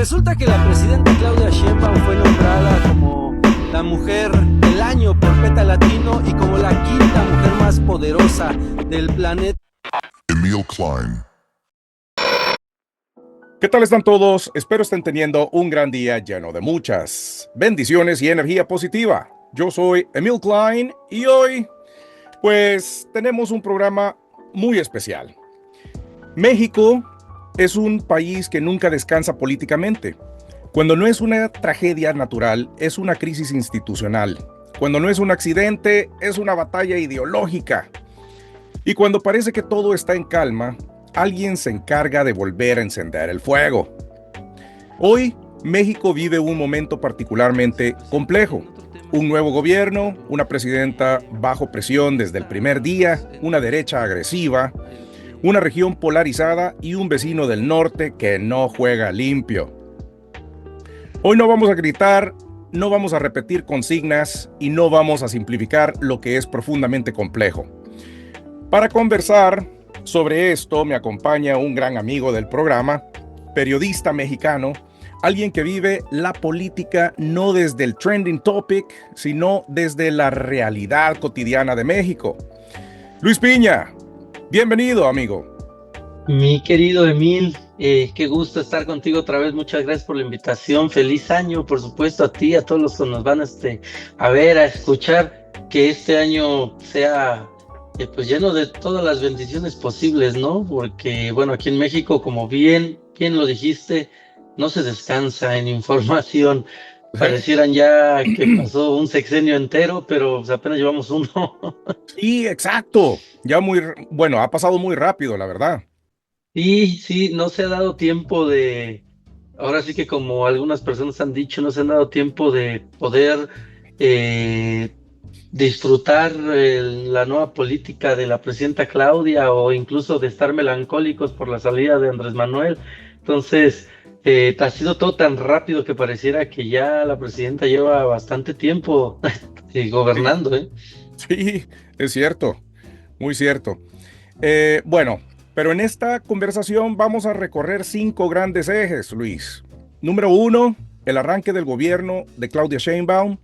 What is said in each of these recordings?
resulta que la presidenta Claudia Sheinbaum fue nombrada como la mujer del año por PETA Latino y como la quinta mujer más poderosa del planeta. Emil Klein. ¿Qué tal están todos? Espero estén teniendo un gran día lleno de muchas bendiciones y energía positiva. Yo soy Emil Klein y hoy, pues, tenemos un programa muy especial. México es un país que nunca descansa políticamente. Cuando no es una tragedia natural, es una crisis institucional. Cuando no es un accidente, es una batalla ideológica. Y cuando parece que todo está en calma, alguien se encarga de volver a encender el fuego. Hoy, México vive un momento particularmente complejo. Un nuevo gobierno, una presidenta bajo presión desde el primer día, una derecha agresiva, una región polarizada y un vecino del norte que no juega limpio. Hoy no vamos a gritar, no vamos a repetir consignas y no vamos a simplificar lo que es profundamente complejo. Para conversar sobre esto me acompaña un gran amigo del programa, periodista mexicano, alguien que vive la política no desde el trending topic, sino desde la realidad cotidiana de México. Luis Piña, bienvenido, amigo. Mi querido Emil, qué gusto estar contigo otra vez. Muchas gracias por la invitación. Feliz año, por supuesto, a ti, a todos los que nos van a ver, a escuchar. Que este año sea pues lleno de todas las bendiciones posibles, ¿no? Porque, bueno, aquí en México, como bien lo dijiste, no se descansa en información. Parecieran ya que pasó un sexenio entero, pero pues apenas llevamos uno. Sí, exacto. Ya bueno, ha pasado muy rápido, la verdad. Sí, no se ha dado tiempo ahora sí que como algunas personas han dicho, no se han dado tiempo de poder disfrutar la nueva política de la presidenta Claudia o incluso de estar melancólicos por la salida de Andrés Manuel. Entonces, ha sido todo tan rápido que pareciera que ya la presidenta lleva bastante tiempo gobernando, ¿eh? Sí, es cierto, muy cierto. Bueno, pero en esta conversación vamos a recorrer 5 grandes ejes, Luis. Número 1, el arranque del gobierno de Claudia Sheinbaum.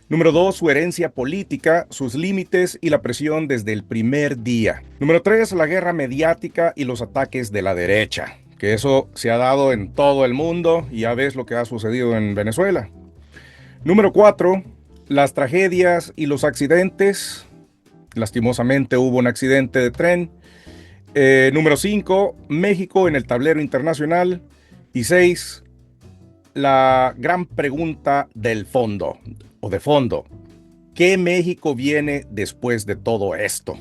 Número 2, su herencia política, sus límites y la presión desde el primer día. Número 3, la guerra mediática y los ataques de la derecha, que eso se ha dado en todo el mundo y ya ves lo que ha sucedido en Venezuela. Número 4, las tragedias y los accidentes. Lastimosamente hubo un accidente de tren. Número 5, México en el tablero internacional. Y 6, la gran pregunta del fondo, o de fondo. ¿Qué México viene después de todo esto?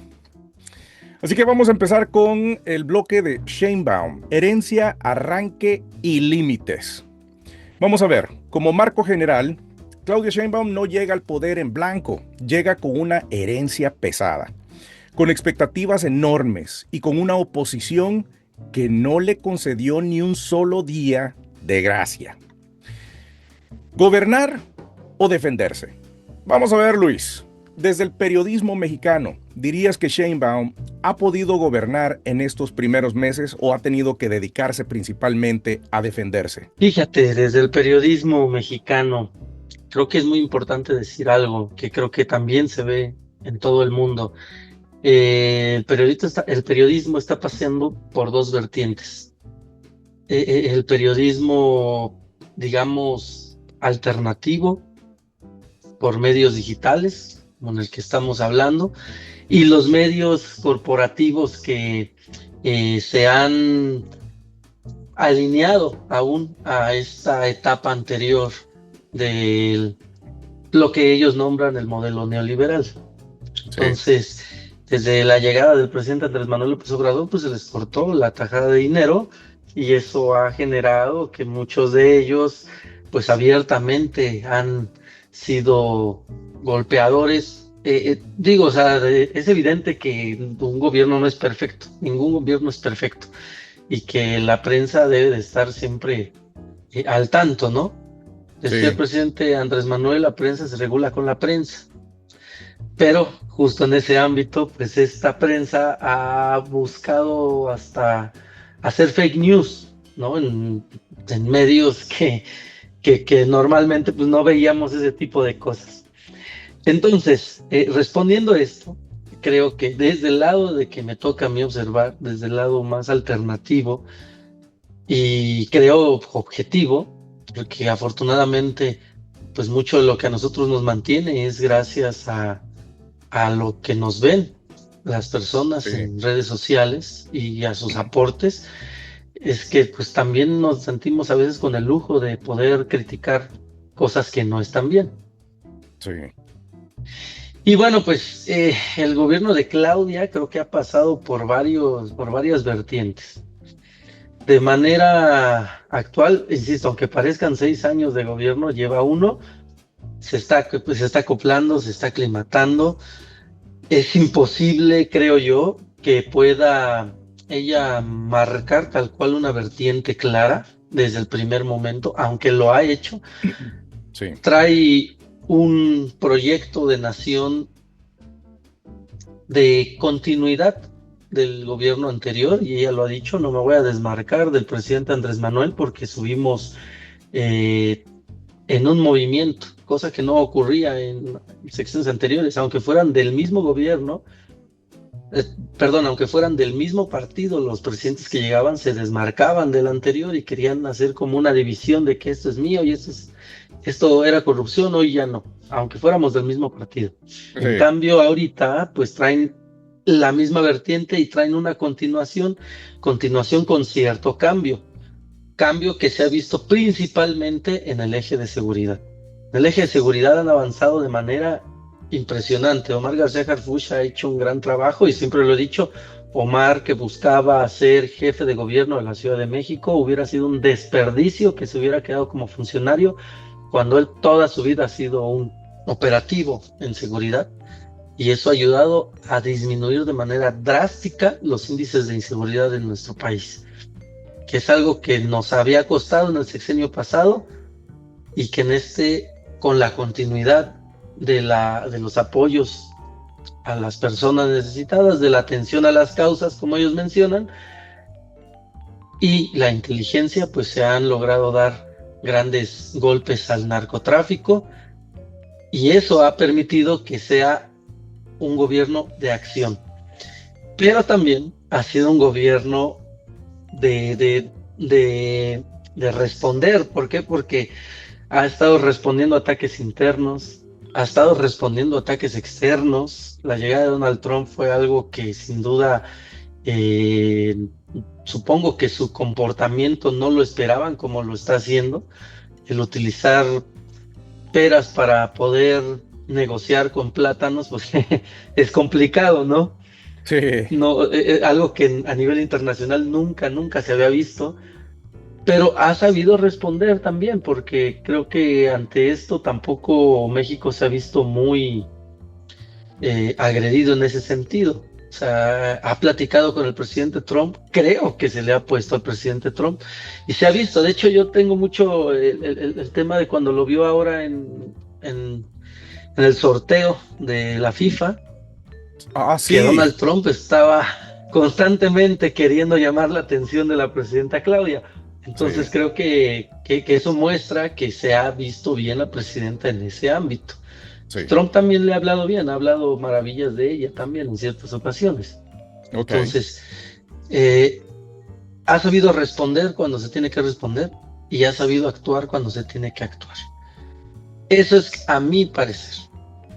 Así que vamos a empezar con el bloque de Sheinbaum, herencia, arranque y límites. Vamos a ver, como marco general, Claudia Sheinbaum no llega al poder en blanco, llega con una herencia pesada, con expectativas enormes y con una oposición que no le concedió ni un solo día de gracia. ¿Gobernar o defenderse? Vamos a ver, Luis. Desde el periodismo mexicano, ¿dirías que Sheinbaum ha podido gobernar en estos primeros meses o ha tenido que dedicarse principalmente a defenderse? Fíjate, desde el periodismo mexicano, creo que es muy importante decir algo que creo que también se ve en todo el mundo. El periodismo está paseando por 2 vertientes. El periodismo, digamos, alternativo por medios digitales, con el que estamos hablando, y los medios corporativos que se han alineado aún a esta etapa anterior de lo que ellos nombran el modelo neoliberal. Entonces, desde la llegada del presidente Andrés Manuel López Obrador, pues se les cortó la tajada de dinero y eso ha generado que muchos de ellos, pues abiertamente han sido golpeadores. O sea, es evidente que un gobierno no es perfecto, ningún gobierno es perfecto y que la prensa debe de estar siempre al tanto, ¿no? Decía el presidente Andrés Manuel, la prensa se regula con la prensa. Pero justo en ese ámbito, pues esta prensa ha buscado hasta hacer fake news ¿no? En medios que normalmente pues no veíamos ese tipo de cosas. Entonces, respondiendo a esto, creo que desde el lado de que me toca a mí observar, desde el lado más alternativo y creo objetivo, porque afortunadamente pues mucho de lo que a nosotros nos mantiene es gracias a lo que nos ven las personas Sí. en redes sociales y a sus aportes, es que pues también nos sentimos a veces con el lujo de poder criticar cosas que no están bien. Sí. Y bueno, pues el gobierno de Claudia creo que ha pasado por varias vertientes. De manera actual, insisto, aunque parezcan 6 años de gobierno, lleva uno, se está acoplando, se está aclimatando. Es imposible, creo yo, que pueda ella marcar tal cual una vertiente clara desde el primer momento, aunque lo ha hecho. Sí. Trae un proyecto de nación de continuidad del gobierno anterior, y ella lo ha dicho, no me voy a desmarcar del presidente Andrés Manuel porque subimos en un movimiento, cosa que no ocurría en secciones anteriores, aunque fueran del mismo gobierno, aunque fueran del mismo partido, los presidentes que llegaban se desmarcaban del anterior y querían hacer como una división de que esto es mío y esto era corrupción, hoy ya no, aunque fuéramos del mismo partido. Sí. En cambio, ahorita pues traen la misma vertiente y traen una continuación con cierto cambio que se ha visto principalmente en el eje de seguridad. En el eje de seguridad han avanzado de manera impresionante. Omar García Harfuch ha hecho un gran trabajo y siempre lo he dicho, Omar, que buscaba ser jefe de gobierno de la Ciudad de México, hubiera sido un desperdicio que se hubiera quedado como funcionario cuando él toda su vida ha sido un operativo en seguridad, y eso ha ayudado a disminuir de manera drástica los índices de inseguridad en nuestro país, que es algo que nos había costado en el sexenio pasado y que con la continuidad de los apoyos a las personas necesitadas, de la atención a las causas, como ellos mencionan, y la inteligencia, pues se han logrado dar grandes golpes al narcotráfico, y eso ha permitido que sea un gobierno de acción. Pero también ha sido un gobierno de responder. ¿Por qué? Porque ha estado respondiendo a ataques internos, ha estado respondiendo a ataques externos. La llegada de Donald Trump fue algo que sin duda supongo que su comportamiento no lo esperaban como lo está haciendo. El utilizar peras para poder negociar con plátanos, pues es complicado, ¿no? Sí. No, algo que a nivel internacional nunca se había visto, pero ha sabido responder también, porque creo que ante esto tampoco México se ha visto muy agredido en ese sentido. O sea, ha platicado con el presidente Trump, creo que se le ha puesto al presidente Trump, y se ha visto. De hecho, yo tengo mucho el tema de cuando lo vio ahora en el sorteo de la FIFA, Sí. que Donald Trump estaba constantemente queriendo llamar la atención de la presidenta Claudia. Entonces Sí. creo que eso muestra que se ha visto bien la presidenta en ese ámbito. Sí. Trump también le ha hablado bien, ha hablado maravillas de ella también en ciertas ocasiones. Ok. Entonces, ha sabido responder cuando se tiene que responder y ha sabido actuar cuando se tiene que actuar. Eso es a mi parecer.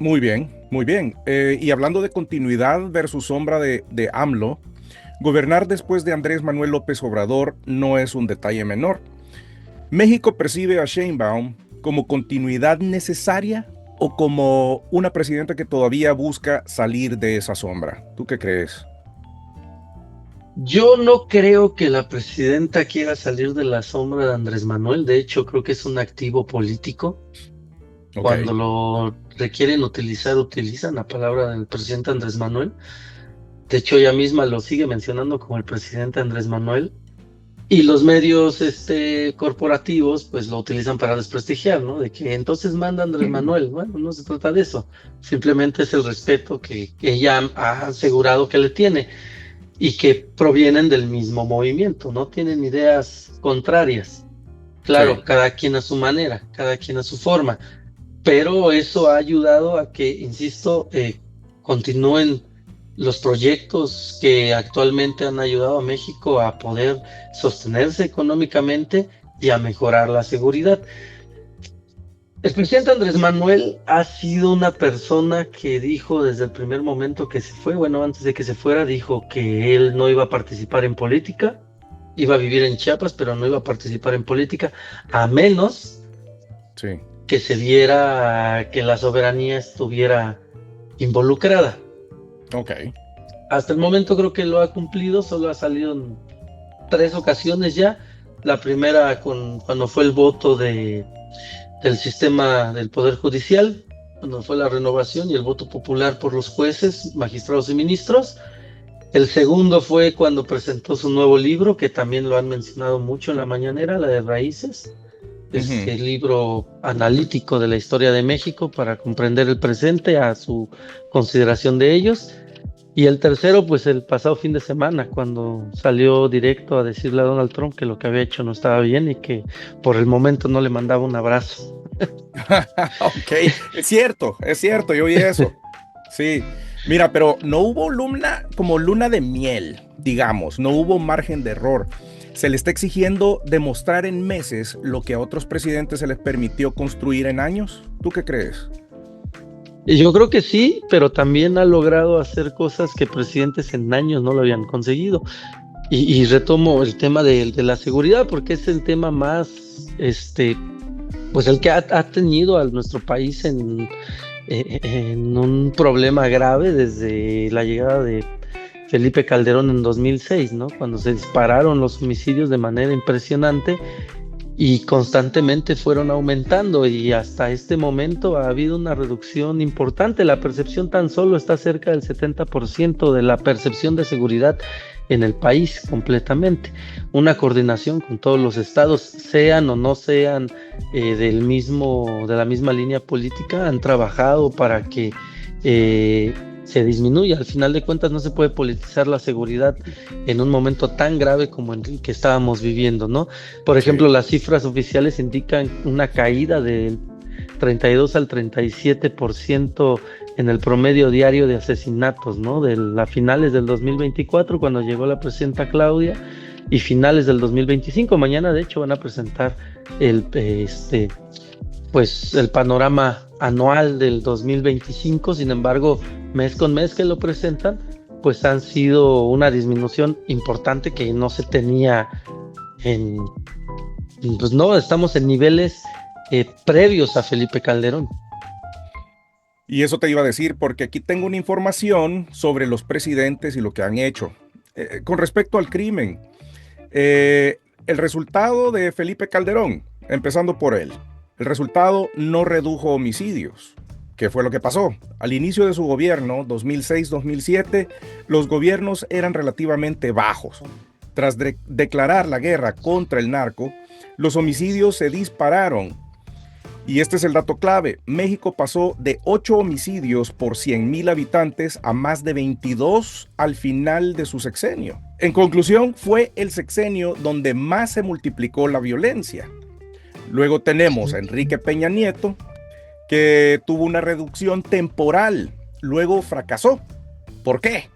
Muy bien, muy bien. Y hablando de continuidad versus sombra de AMLO, gobernar después de Andrés Manuel López Obrador no es un detalle menor. ¿México percibe a Sheinbaum como continuidad necesaria o como una presidenta que todavía busca salir de esa sombra? ¿Tú qué crees? Yo no creo que la presidenta quiera salir de la sombra de Andrés Manuel. De hecho, creo que es un activo político. Ok. Cuando lo requieren utilizan la palabra del presidente Andrés Manuel. De hecho, ella misma lo sigue mencionando como el presidente Andrés Manuel. Y los medios corporativos pues lo utilizan para desprestigiar, ¿no? De que entonces manda Andrés Manuel. Bueno, no se trata de eso. Simplemente es el respeto que ella ha asegurado que le tiene. y que provienen del mismo movimiento, no tienen ideas contrarias. Claro, Sí. cada quien a su manera, cada quien a su forma, pero eso ha ayudado a que, insisto, continúen los proyectos que actualmente han ayudado a México a poder sostenerse económicamente y a mejorar la seguridad. El presidente Andrés Manuel ha sido una persona que dijo desde el primer momento que se fue, bueno, antes de que se fuera, dijo que él no iba a participar en política, iba a vivir en Chiapas, pero no iba a participar en política, a menos Sí. que se viera que la soberanía estuviera involucrada. Ok. Hasta el momento creo que lo ha cumplido, solo ha salido en 3 ocasiones ya. La primera cuando fue el voto del sistema del Poder Judicial, cuando fue la renovación y el voto popular por los jueces, magistrados y ministros. El segundo fue cuando presentó su nuevo libro, que también lo han mencionado mucho en la mañanera, la de Raíces. Ujú. El libro analítico de la historia de México para comprender el presente a su consideración de ellos. Y el tercero, pues el pasado fin de semana, cuando salió directo a decirle a Donald Trump que lo que había hecho no estaba bien y que por el momento no le mandaba un abrazo. Ok, es cierto, yo oí eso. Sí, mira, pero no hubo luna de miel, digamos, no hubo margen de error. Se le está exigiendo demostrar en meses lo que a otros presidentes se les permitió construir en años. ¿Tú qué crees? Y yo creo que sí, pero también ha logrado hacer cosas que presidentes en años no lo habían conseguido. Y retomo el tema de la seguridad, porque es el tema más, pues el que ha tenido a nuestro país en un problema grave desde la llegada de Felipe Calderón en 2006, ¿no? Cuando se dispararon los homicidios de manera impresionante y constantemente fueron aumentando, y hasta este momento ha habido una reducción importante. La percepción tan solo está cerca del 70% de la percepción de seguridad en el país completamente. Una coordinación con todos los estados, sean o no sean de la misma línea política, han trabajado para que se disminuya. Al final de cuentas no se puede politizar la seguridad en un momento tan grave como el que estábamos viviendo, ¿no? Por ejemplo, Sí. las cifras oficiales indican una caída del 32 al 37% en el promedio diario de asesinatos, ¿no? A finales del 2024, cuando llegó la presidenta Claudia, y finales del 2025. Mañana, de hecho, van a presentar pues el panorama anual del 2025. Sin embargo, mes con mes que lo presentan, pues han sido una disminución importante que no se tenía pues no, estamos en niveles previos a Felipe Calderón. Y eso te iba a decir porque aquí tengo una información sobre los presidentes y lo que han hecho. Con respecto al crimen, el resultado de Felipe Calderón, empezando por él, el resultado no redujo homicidios. ¿Qué fue lo que pasó? Al inicio de su gobierno, 2006-2007, los gobiernos eran relativamente bajos. Tras declarar la guerra contra el narco, los homicidios se dispararon. Y este es el dato clave. México pasó de 8 homicidios por 100,000 habitantes a más de 22 al final de su sexenio. En conclusión, fue el sexenio donde más se multiplicó la violencia. Luego tenemos a Enrique Peña Nieto, que tuvo una reducción temporal. Luego fracasó. ¿Por qué?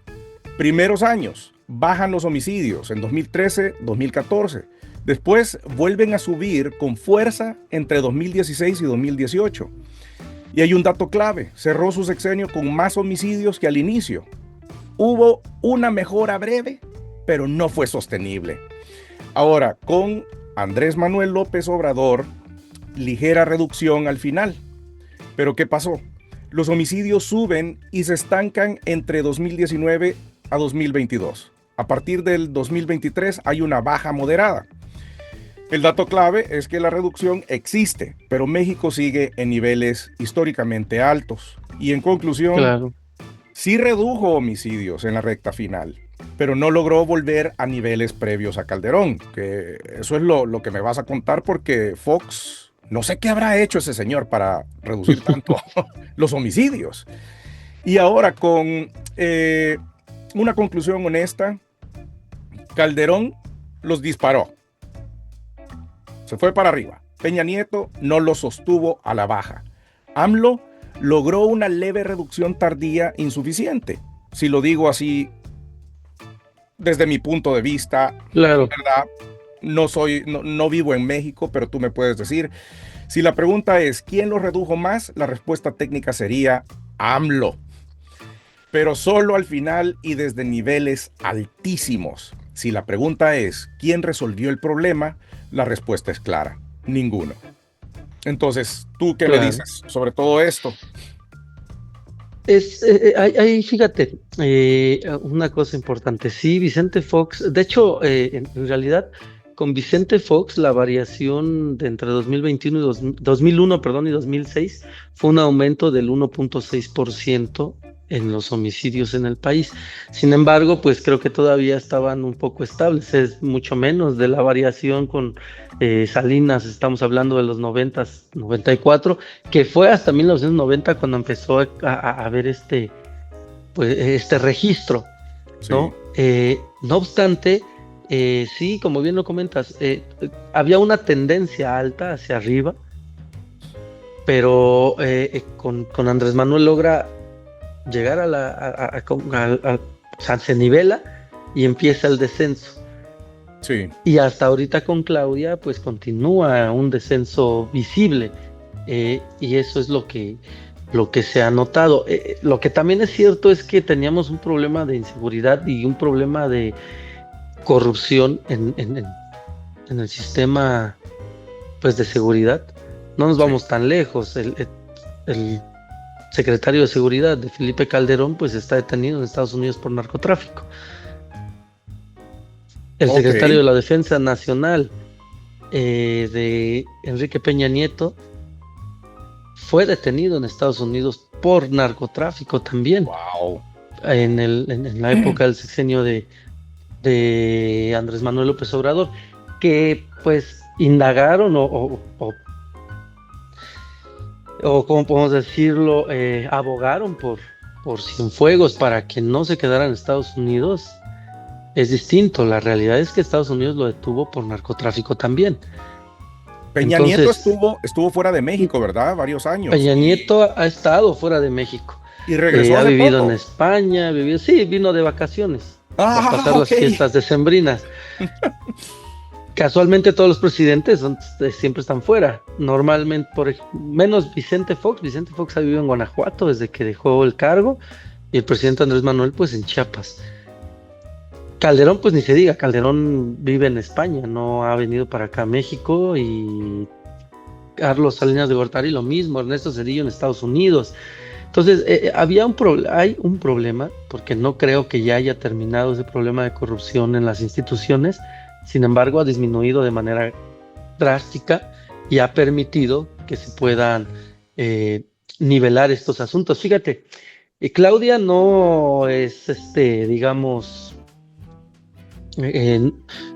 Primeros años, bajan los homicidios en 2013, 2014. Después vuelven a subir con fuerza entre 2016 y 2018. Y hay un dato clave, cerró su sexenio con más homicidios que al inicio. Hubo una mejora breve, pero no fue sostenible. Ahora, con Andrés Manuel López Obrador, ligera reducción al final. Pero ¿qué pasó? Los homicidios suben y se estancan entre 2019 a 2022. A partir del 2023 hay una baja moderada. El dato clave es que la reducción existe, pero México sigue en niveles históricamente altos. Y en conclusión, Claro. sí redujo homicidios en la recta final, pero no logró volver a niveles previos a Calderón, que eso es lo que me vas a contar porque Fox, no sé qué habrá hecho ese señor para reducir tanto los homicidios. Y ahora con una conclusión honesta, Calderón los disparó. Se fue para arriba. Peña Nieto no lo sostuvo a la baja. AMLO logró una leve reducción tardía insuficiente. Si lo digo así, desde mi punto de vista, Claro. ¿verdad? No vivo en México, pero tú me puedes decir. Si la pregunta es, ¿quién lo redujo más? La respuesta técnica sería AMLO. Pero solo al final y desde niveles altísimos. Si la pregunta es, ¿quién resolvió el problema? La respuesta es clara, ninguno. Entonces, ¿tú qué me Claro. dices sobre todo esto? Fíjate, una cosa importante. Sí, Vicente Fox, de hecho, en realidad, con Vicente Fox, la variación de entre 2021 2001, perdón, y 2006 fue un aumento del 1.6% en los homicidios en el país. Sin embargo, pues creo que todavía estaban un poco estables, es mucho menos de la variación con Salinas, estamos hablando de los 90, 94, que fue hasta 1990 cuando empezó a haber este registro, ¿no? Sí. No obstante, sí, como bien lo comentas, había una tendencia alta hacia arriba, pero con Andrés Manuel logra llegar o sea, se nivela y empieza el descenso. Sí. Y hasta ahorita con Claudia, pues continúa un descenso visible, y eso es lo que se ha notado. Lo que también es cierto es que teníamos un problema de inseguridad y un problema de corrupción en el sistema, pues, de seguridad. No nos vamos tan lejos. El secretario de Seguridad de Felipe Calderón, pues está detenido en Estados Unidos por narcotráfico. El secretario de la Defensa Nacional de Enrique Peña Nieto fue detenido en Estados Unidos por narcotráfico también. Wow. En la época del sexenio de Andrés Manuel López Obrador, que pues indagaron o ¿cómo podemos decirlo? Abogaron por Cienfuegos para que no se quedara en Estados Unidos. Es distinto, la realidad es que Estados Unidos lo detuvo por narcotráfico también. Nieto estuvo fuera de México, ¿verdad? Varios años. Peña Nieto ha estado fuera de México. Y regresó ha hace vivido poco. en España, sí, vino de vacaciones a pasar las fiestas decembrinas. Casualmente todos los presidentes siempre están fuera. Normalmente, menos Vicente Fox. Vicente Fox ha vivido en Guanajuato desde que dejó el cargo, y el presidente Andrés Manuel pues en Chiapas. Calderón, pues ni se diga, Calderón vive en España, no ha venido para acá a México, y Carlos Salinas de Gortari lo mismo, Ernesto Zedillo en Estados Unidos. Entonces, hay un problema, porque no creo que ya haya terminado ese problema de corrupción en las instituciones. Sin embargo, ha disminuido de manera drástica y ha permitido que se puedan nivelar estos asuntos. Fíjate, Claudia no es, digamos,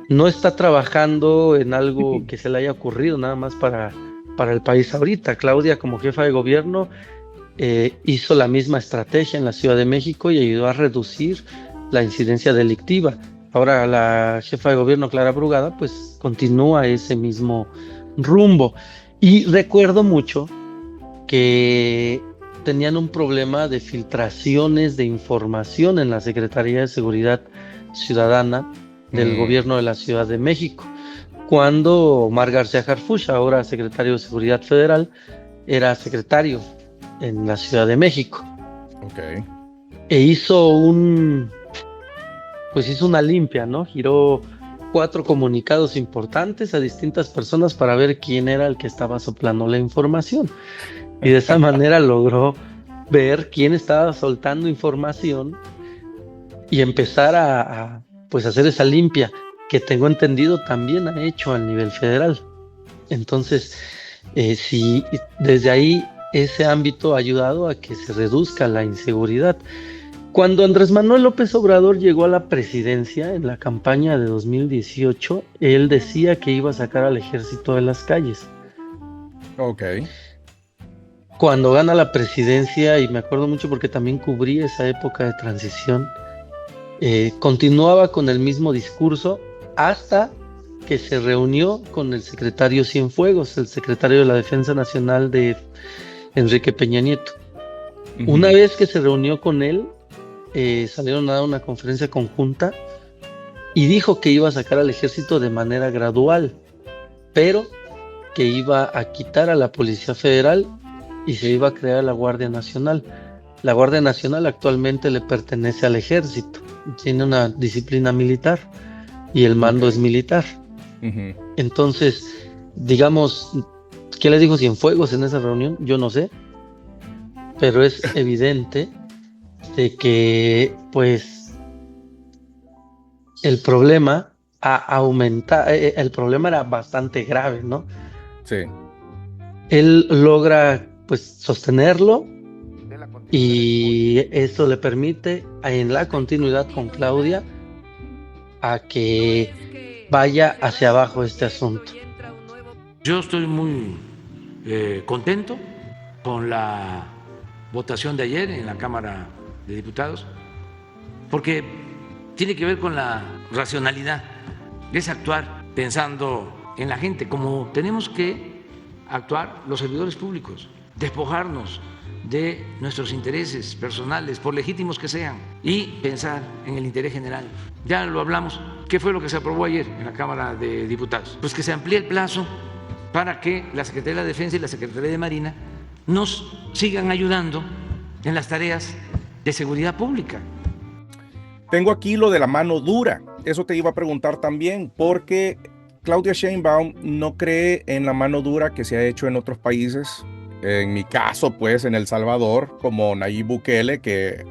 no está trabajando en algo que se le haya ocurrido nada más para el país ahorita. Claudia, como jefa de gobierno, hizo la misma estrategia en la Ciudad de México y ayudó a reducir la incidencia delictiva. Ahora la jefa de gobierno, Clara Brugada, pues continúa ese mismo rumbo. Y recuerdo mucho que tenían un problema de filtraciones de información en la Secretaría de Seguridad Ciudadana del gobierno de la Ciudad de México, cuando Omar García Harfuch, ahora secretario de Seguridad Federal, era secretario en la Ciudad de México. Okay. E hizo una limpia, ¿no? Giró 4 comunicados importantes a distintas personas para ver quién era el que estaba soplando la información. Y de esa manera logró ver quién estaba soltando información y empezar a hacer esa limpia, que tengo entendido también ha hecho al nivel federal. Entonces, sí, desde ahí ese ámbito ha ayudado a que se reduzca la inseguridad. Cuando Andrés Manuel López Obrador llegó a la presidencia en la campaña de 2018, él decía que iba a sacar al ejército de las calles. Okay. Cuando gana la presidencia, y me acuerdo mucho porque también cubrí esa época de transición, continuaba con el mismo discurso hasta que se reunió con el secretario Cienfuegos, el secretario de la Defensa Nacional de Enrique Peña Nieto. Una vez que se reunió con él, salieron a dar una conferencia conjunta y dijo que iba a sacar al ejército de manera gradual, pero que iba a quitar a la Policía Federal y se iba a crear la Guardia Nacional. La Guardia Nacional actualmente le pertenece al ejército, tiene una disciplina militar y el mando es militar. Entonces, digamos, ¿qué le dijo Cienfuegos en esa reunión? Yo no sé, pero es evidente de que, pues, el problema ha aumentado, el problema era bastante grave, ¿no? Sí. Él logra, pues, sostenerlo y eso le permite, en la continuidad con Claudia, a que vaya hacia abajo este asunto. Yo estoy muy contento con la votación de ayer en la Cámara de Diputados, porque tiene que ver con la racionalidad, es actuar pensando en la gente, como tenemos que actuar los servidores públicos, despojarnos de nuestros intereses personales, por legítimos que sean, y pensar en el interés general. Ya lo hablamos. ¿Qué fue lo que se aprobó ayer en la Cámara de Diputados? Pues que se amplíe el plazo para que la Secretaría de la Defensa y la Secretaría de Marina nos sigan ayudando en las tareas de seguridad pública. Tengo aquí lo de la mano dura. Eso te iba a preguntar también, porque Claudia Sheinbaum no cree en la mano dura que se ha hecho en otros países. En mi caso, pues, en El Salvador, como Nayib Bukele, que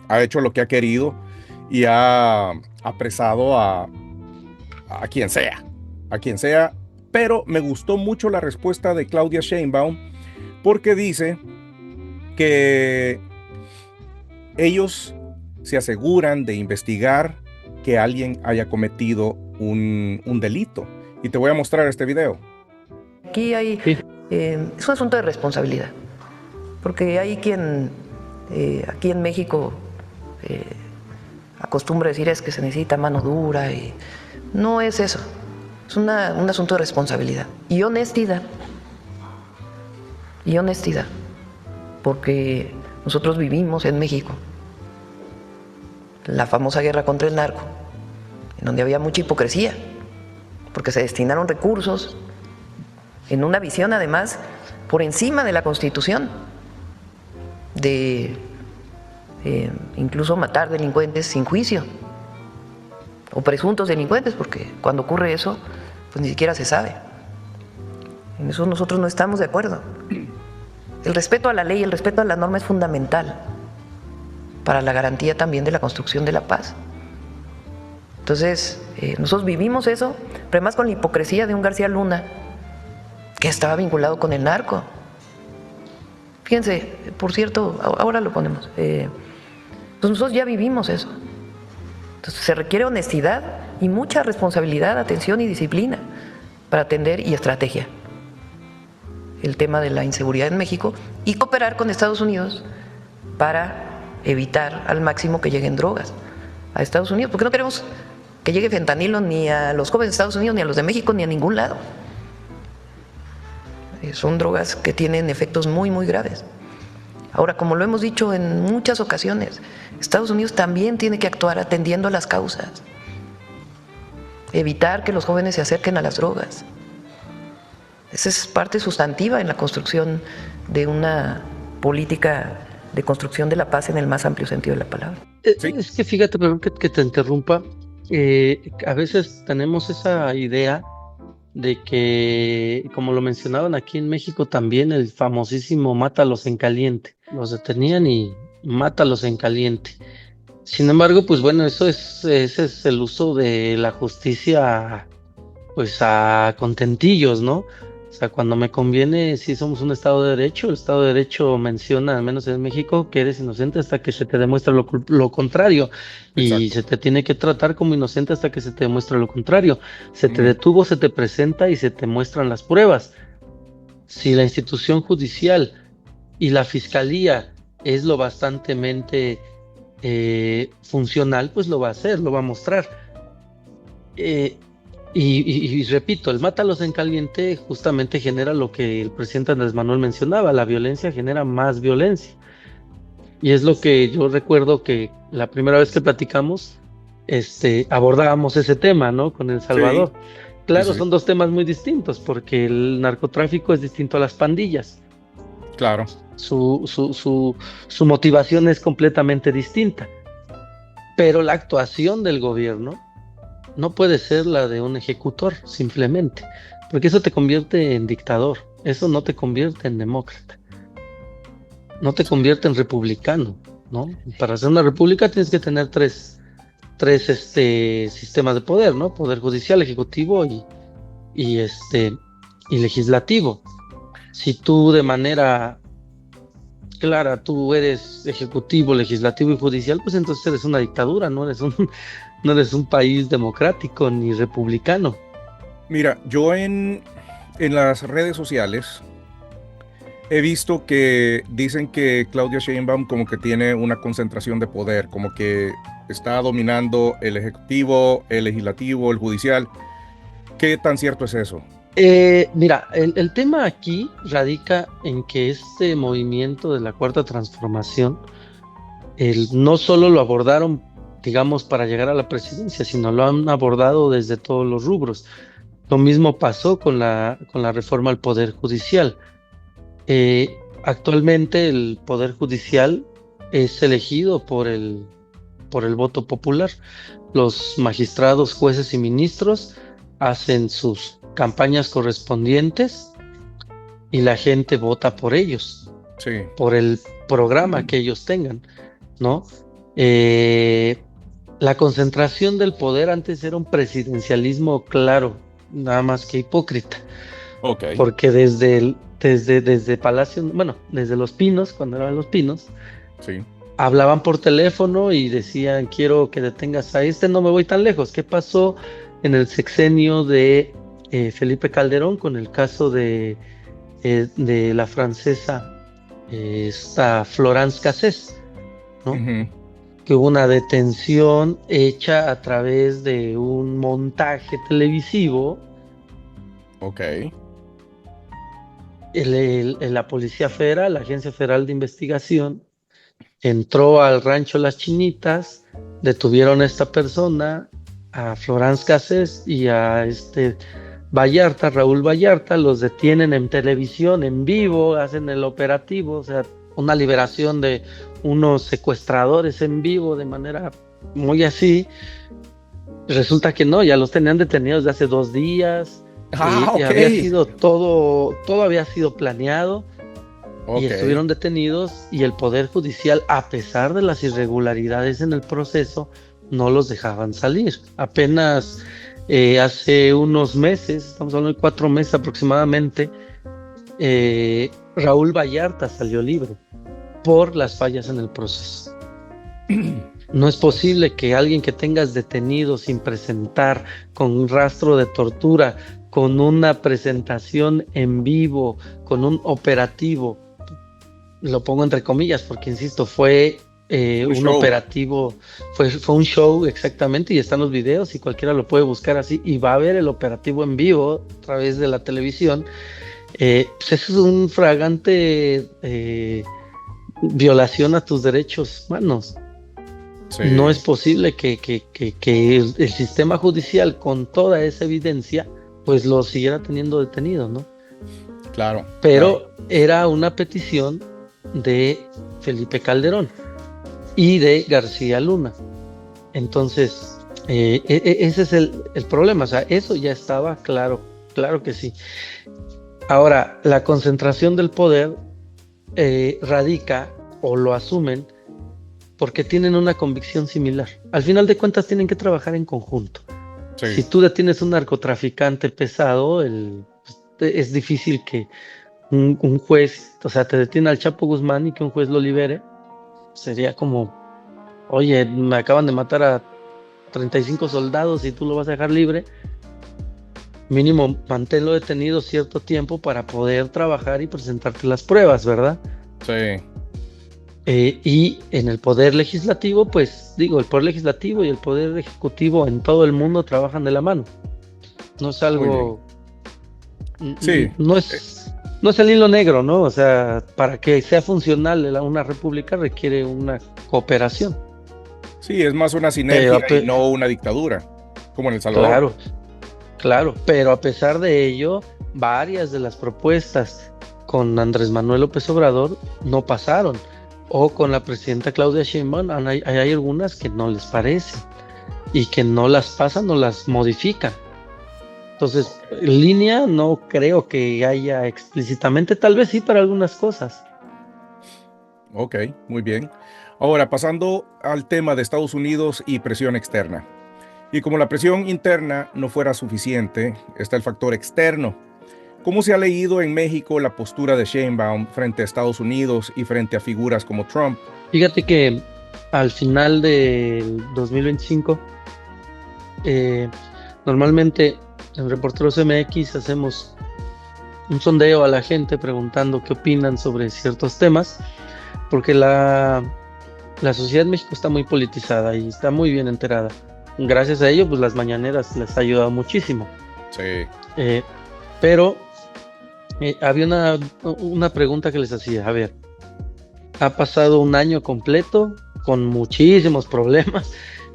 ha hecho lo que ha querido y ha apresado a quien sea, pero me gustó mucho la respuesta de Claudia Sheinbaum, porque dice que ellos se aseguran de investigar que alguien haya cometido un delito. Y te voy a mostrar este video. Aquí hay, es un asunto de responsabilidad, porque hay quien aquí en México acostumbra decir es que se necesita mano dura, y no es eso, es un asunto de responsabilidad y honestidad, porque nosotros vivimos en México la famosa guerra contra el narco, en donde había mucha hipocresía, porque se destinaron recursos en una visión además por encima de la Constitución, de incluso matar delincuentes sin juicio, o presuntos delincuentes, porque cuando ocurre eso, pues ni siquiera se sabe. En eso nosotros no estamos de acuerdo. El respeto a la ley, el respeto a la norma es fundamental para la garantía también de la construcción de la paz. Entonces, nosotros vivimos eso, pero además con la hipocresía de un García Luna que estaba vinculado con el narco. Fíjense, por cierto, ahora lo ponemos, pues nosotros ya vivimos eso. Entonces se requiere honestidad y mucha responsabilidad, atención y disciplina para atender, y estrategia, el tema de la inseguridad en México, y cooperar con Estados Unidos para evitar al máximo que lleguen drogas a Estados Unidos, porque no queremos que llegue fentanilo ni a los jóvenes de Estados Unidos, ni a los de México, ni a ningún lado. Son drogas que tienen efectos muy, muy graves. Ahora, como lo hemos dicho en muchas ocasiones, Estados Unidos también tiene que actuar atendiendo a las causas, evitar que los jóvenes se acerquen a las drogas. Esa es parte sustantiva en la construcción de una política de construcción de la paz en el más amplio sentido de la palabra. Sí. Es que fíjate, perdón que te interrumpa, a veces tenemos esa idea de que, como lo mencionaban aquí en México también, el famosísimo mátalos en caliente. Los detenían y mátalos en caliente. Sin embargo, pues bueno, ese es el uso de la justicia, pues a contentillos, ¿no? O sea, cuando me conviene, si somos un Estado de Derecho, el Estado de Derecho menciona, al menos en México, que eres inocente hasta que se te demuestre lo contrario. Exacto. Y se te tiene que tratar como inocente hasta que se te demuestre lo contrario. Se te detuvo, se te presenta y se te muestran las pruebas. Si la institución judicial y la fiscalía es lo bastantemente funcional, pues lo va a hacer, lo va a mostrar. Y repito, el mátalos en caliente justamente genera lo que el presidente Andrés Manuel mencionaba, la violencia genera más violencia. Y es lo que yo recuerdo que la primera vez que platicamos, abordábamos ese tema, ¿no? Con El Salvador. Claro, sí. son dos temas muy distintos, porque el narcotráfico es distinto a las pandillas. Claro. Su motivación es completamente distinta. Pero la actuación del gobierno no puede ser la de un ejecutor, simplemente, porque eso te convierte en dictador, eso no te convierte en demócrata, no te convierte en republicano, ¿no? Para ser una república tienes que tener tres sistemas de poder, ¿no? Poder judicial, ejecutivo y legislativo. Si tú de manera clara, tú eres ejecutivo, legislativo y judicial, pues entonces eres una dictadura, no eres un país democrático ni republicano. Mira, yo en las redes sociales he visto que dicen que Claudia Sheinbaum como que tiene una concentración de poder, como que está dominando el ejecutivo, el legislativo, el judicial. ¿Qué tan cierto es eso? Mira, el tema aquí radica en que este movimiento de la Cuarta Transformación, no solo lo abordaron, digamos, para llegar a la presidencia, sino lo han abordado desde todos los rubros. Lo mismo pasó con la reforma al Poder Judicial. Actualmente el Poder Judicial es elegido por el voto popular. Los magistrados, jueces y ministros hacen sus campañas correspondientes y la gente vota por ellos, Sí. por el programa que ellos tengan, ¿no? La concentración del poder antes era un presidencialismo claro, nada más que hipócrita, Ok. porque desde Palacio, bueno, desde Los Pinos, cuando eran Los Pinos, Sí. hablaban por teléfono y decían, quiero que detengas a no me voy tan lejos. ¿Qué pasó en el sexenio de Felipe Calderón con el caso de la francesa esta Florence Cassés, ¿no? Ujú. Que hubo una detención hecha a través de un montaje televisivo. Ok. La Policía Federal, la Agencia Federal de Investigación, entró al rancho Las Chinitas, detuvieron a esta persona, a Florence Cassés y a Vallarta, Raúl Vallarta, los detienen en televisión, en vivo, hacen el operativo, o sea, una liberación de unos secuestradores en vivo de manera muy así. Resulta que no, ya los tenían detenidos desde hace 2 días. Y Ok. había sido todo había sido planeado. Ok. Y estuvieron detenidos y el Poder Judicial, a pesar de las irregularidades en el proceso, no los dejaban salir. Apenas hace unos meses, estamos hablando de 4 meses aproximadamente, Raúl Vallarta salió libre por las fallas en el proceso. No es posible que alguien que tengas detenido sin presentar, con un rastro de tortura, con una presentación en vivo, con un operativo, lo pongo entre comillas porque insisto, fue un show. operativo, fue un show exactamente, y están los videos y cualquiera lo puede buscar así y va a ver el operativo en vivo a través de la televisión. Pues eso es un fragante violación a tus derechos humanos. Sí. No es posible que el sistema judicial, con toda esa evidencia, pues lo siguiera teniendo detenido, ¿no? Claro. Pero era una petición de Felipe Calderón y de García Luna. Entonces, ese es el problema. O sea, eso ya estaba claro que sí. Ahora, la concentración del poder radica, o lo asumen, porque tienen una convicción similar. Al final de cuentas tienen que trabajar en conjunto. Sí. Si tú detienes un narcotraficante pesado, es difícil que un juez, o sea, te detiene al Chapo Guzmán y que un juez lo libere. Sería como, oye, me acaban de matar a 35 soldados y tú lo vas a dejar libre. Mínimo, manténlo detenido cierto tiempo para poder trabajar y presentarte las pruebas, ¿verdad? Sí. Y en el poder legislativo, pues digo, el poder legislativo y el poder ejecutivo en todo el mundo trabajan de la mano. No es algo, Sí. no es el hilo negro, ¿no? O sea, para que sea funcional una república requiere una cooperación. Sí, es más una sinergia Pero y no una dictadura, como en El Salvador. claro, claro, pero a pesar de ello, varias de las propuestas con Andrés Manuel López Obrador no pasaron, o con la presidenta Claudia Sheinbaum hay algunas que no les parecen y que no las pasan o las modifican. Entonces, en línea no creo que haya explícitamente, tal vez sí para algunas cosas. Ok, muy bien. Ahora, pasando al tema de Estados Unidos y presión externa. Y como la presión interna no fuera suficiente, está el factor externo. ¿Cómo se ha leído en México la postura de Sheinbaum frente a Estados Unidos y frente a figuras como Trump? Fíjate que al final del 2025, normalmente en Reporteros MX hacemos un sondeo a la gente preguntando qué opinan sobre ciertos temas, porque la sociedad en México está muy politizada y está muy bien enterada. Gracias a ello, pues las mañaneras les ha ayudado muchísimo. Sí. Pero había una pregunta que les hacía. A ver, ha pasado un año completo con muchísimos problemas,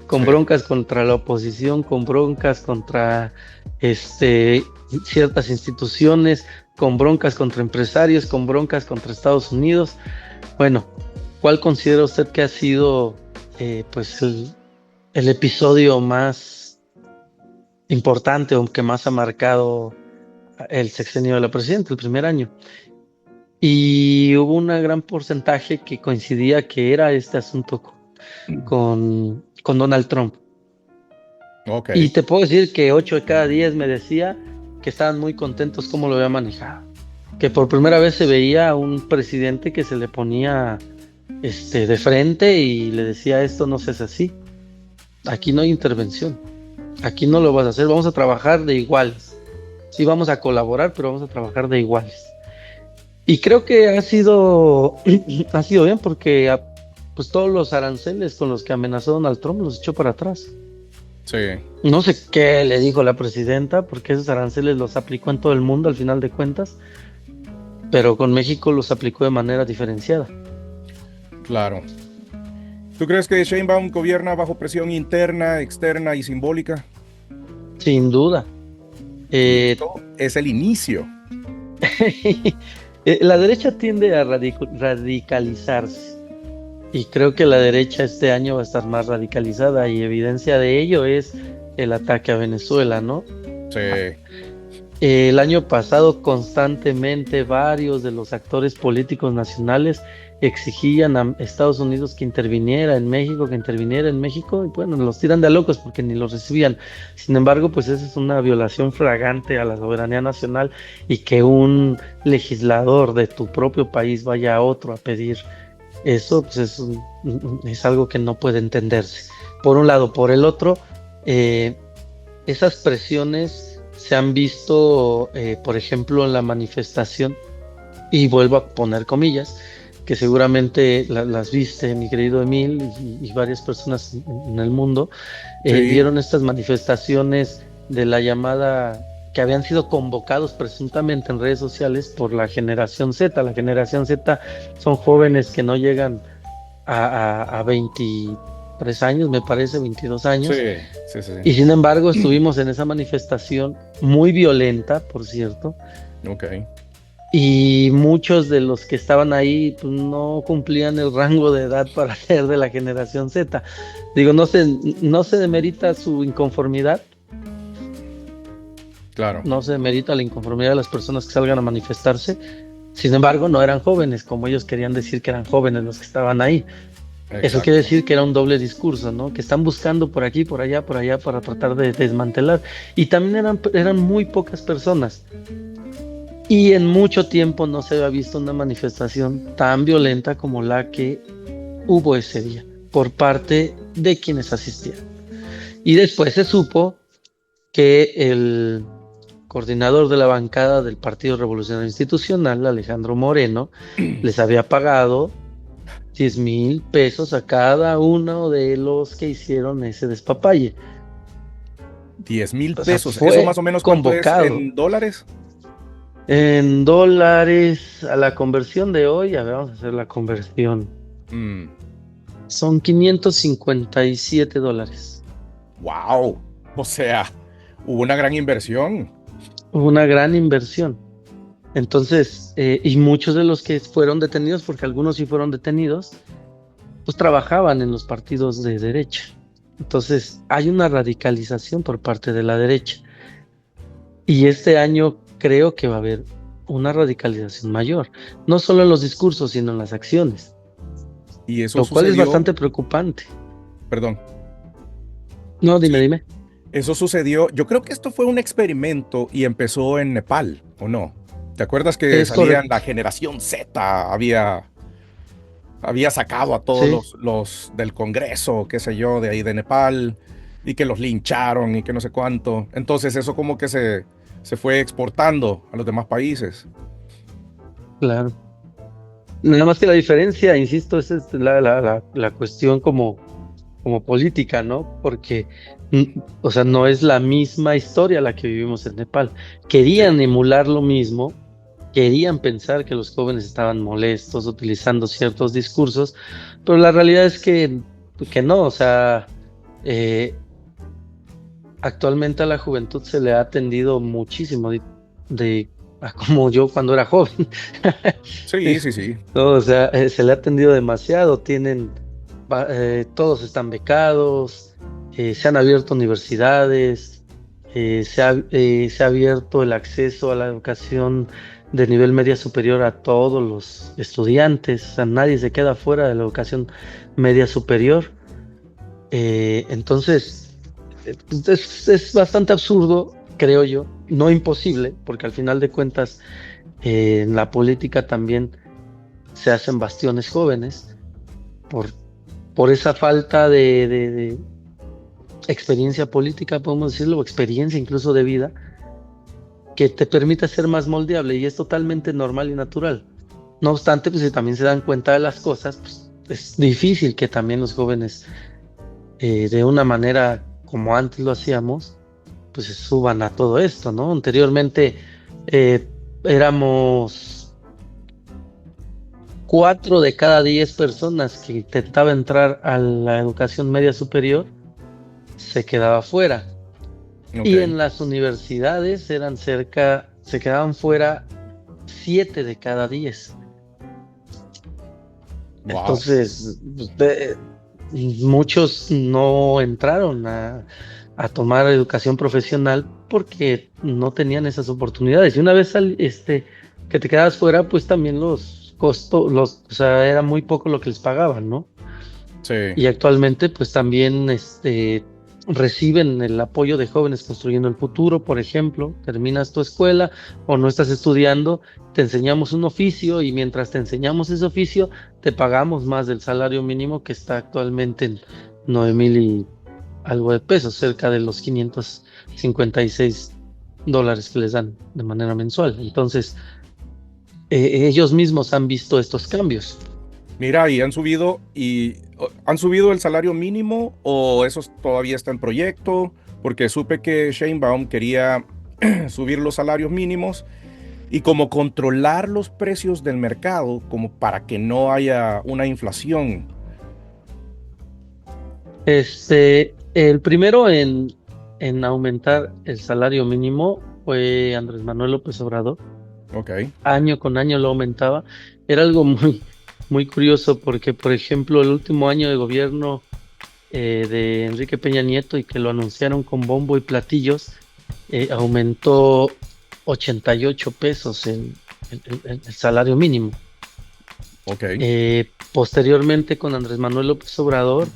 con broncas contra la oposición, con broncas contra ciertas instituciones, con broncas contra empresarios, con broncas contra Estados Unidos. Bueno, ¿cuál considera usted que ha sido pues el episodio más importante o que más ha marcado el sexenio de la presidenta, el primer año? Y hubo un gran porcentaje que coincidía que era este asunto con Donald Trump. Ok. Y te puedo decir que 8 de cada 10 me decía que estaban muy contentos cómo lo había manejado. Que por primera vez se veía a un presidente que se le ponía de frente y le decía: esto no se hace así. Aquí no hay intervención. Aquí no lo vas a hacer. Vamos a trabajar de iguales. Sí, vamos a colaborar, pero vamos a trabajar de iguales. Y creo que ha sido bien porque pues todos los aranceles con los que amenazó Donald Trump los echó para atrás. Sí. No sé qué le dijo la presidenta, porque esos aranceles los aplicó en todo el mundo al final de cuentas, pero con México los aplicó de manera diferenciada. Claro. ¿Tú crees que Sheinbaum gobierna bajo presión interna, externa y simbólica? Sin duda. Esto es el inicio. La derecha tiende a radicalizarse, y creo que la derecha este año va a estar más radicalizada, y evidencia de ello es el ataque a Venezuela, ¿no? Sí. El año pasado constantemente varios de los actores políticos nacionales exigían a Estados Unidos que interviniera en México, y bueno, los tiran de a locos porque ni los recibían. Sin embargo, pues esa es una violación flagrante a la soberanía nacional, y que un legislador de tu propio país vaya a otro a pedir eso, pues es algo que no puede entenderse. Por un lado. Por el otro, esas presiones se han visto, por ejemplo, en la manifestación, y vuelvo a poner comillas, que seguramente las viste, mi querido Emil, y varias personas en el mundo, Sí. vieron estas manifestaciones de la llamada, que habían sido convocados presuntamente en redes sociales por la generación Z. La generación Z son jóvenes que no llegan a 23 años, me parece, 22 años. Sí. Y sin embargo estuvimos en esa manifestación muy violenta, por cierto. Ok. Y muchos de los que estaban ahí pues, no cumplían el rango de edad para ser de la generación Z. Digo, no se demerita su inconformidad. Claro. No se demerita la inconformidad de las personas que salgan a manifestarse. Sin embargo, no eran jóvenes, como ellos querían decir que eran jóvenes los que estaban ahí. Exacto. Eso quiere decir que era un doble discurso, ¿no? Que están buscando por aquí, por allá, para tratar de desmantelar. Y también eran muy pocas personas. Y en mucho tiempo no se había visto una manifestación tan violenta como la que hubo ese día por parte de quienes asistieron. Y después se supo que el coordinador de la bancada del Partido Revolucionario Institucional, Alejandro Moreno, les había pagado 10,000 pesos a cada uno de los que hicieron ese despapalle. 10,000 O sea, pesos. fue ¿Eso más o menos cuánto es convocado. en dólares? En dólares, a la conversión de hoy, a ver, vamos a hacer la conversión. Mm, Son $557. wow. O sea, hubo una gran inversión. Una gran inversión. Entonces, y muchos de los que fueron detenidos, porque algunos sí fueron detenidos, pues trabajaban en los partidos de derecha. Entonces, hay una radicalización por parte de la derecha. Y este año creo que va a haber una radicalización mayor, no solo en los discursos, sino en las acciones, Y eso lo cual es sucedió, bastante preocupante. perdón, No, dime. eso sucedió, yo creo que esto fue un experimento y empezó en Nepal, ¿o no? ¿Te acuerdas que Es salían correcto. la generación Z? Había sacado a todos Sí, los del Congreso, qué sé yo, de ahí de Nepal, y que los lincharon y que no sé cuánto. Entonces eso como que se fue exportando a los demás países. claro. Nada más que la diferencia, insisto, es la cuestión como política, ¿no? Porque, o sea, no es la misma historia la que vivimos en Nepal. Querían emular lo mismo, querían pensar que los jóvenes estaban molestos utilizando ciertos discursos, pero la realidad es que no, o sea, actualmente a la juventud se le ha atendido muchísimo a como yo cuando era joven. Sí, sí, sí. No, o sea, se le ha atendido demasiado, todos están becados, se han abierto universidades, se ha abierto el acceso a la educación de nivel media superior a todos los estudiantes, o sea, nadie se queda fuera de la educación media superior. Entonces, es bastante absurdo, creo yo, no imposible, porque al final de cuentas, en la política también se hacen bastiones jóvenes por esa falta de experiencia política, podemos decirlo, o experiencia incluso de vida, que te permite ser más moldeable y es totalmente normal y natural. No obstante, pues si también se dan cuenta de las cosas, pues es difícil que también los jóvenes, de una manera como antes lo hacíamos, pues se suban a todo esto, ¿no? Anteriormente éramos 4 de cada 10 personas que intentaba entrar a la educación media superior se quedaba fuera. Ok. Y en las universidades se quedaban fuera 7 de cada 10. Wow. Entonces, muchos no entraron a tomar educación profesional porque no tenían esas oportunidades. Y una vez que te quedabas fuera, pues también los costos, o sea, era muy poco lo que les pagaban, ¿no? Sí. Y actualmente, pues también reciben el apoyo de Jóvenes Construyendo el Futuro, por ejemplo. Terminas tu escuela o no estás estudiando, te enseñamos un oficio y mientras te enseñamos ese oficio, te pagamos más del salario mínimo que está actualmente en 9,000 y algo de pesos, cerca de los $556 que les dan de manera mensual. Entonces, ellos mismos han visto estos cambios. Mira, ¿y han subido el salario mínimo o eso todavía está en proyecto? Porque supe que Sheinbaum quería subir los salarios mínimos y como controlar los precios del mercado, como para que no haya una inflación. El primero en aumentar el salario mínimo fue Andrés Manuel López Obrador. Ok. Año con año lo aumentaba. Era algo muy curioso porque, por ejemplo, el último año de gobierno de Enrique Peña Nieto y que lo anunciaron con bombo y platillos, aumentó 88 pesos el salario mínimo. Ok. Posteriormente, con Andrés Manuel López Obrador,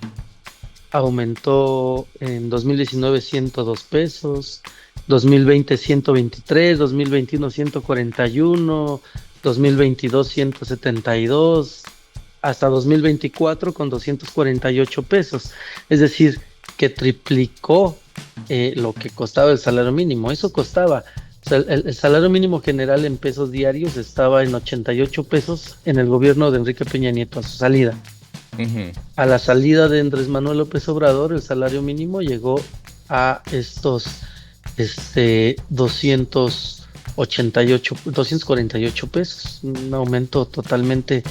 aumentó en 2019 102 pesos, 2020 123, 2021 141, 2022 172, hasta 2024 con 248 pesos. Es decir, que triplicó lo que costaba el salario mínimo. Eso costaba O sea, el salario mínimo general en pesos diarios estaba en 88 pesos en el gobierno de Enrique Peña Nieto a su salida. Ujú. A la salida de Andrés Manuel López Obrador, el salario mínimo llegó a estos 248 pesos, un aumento totalmente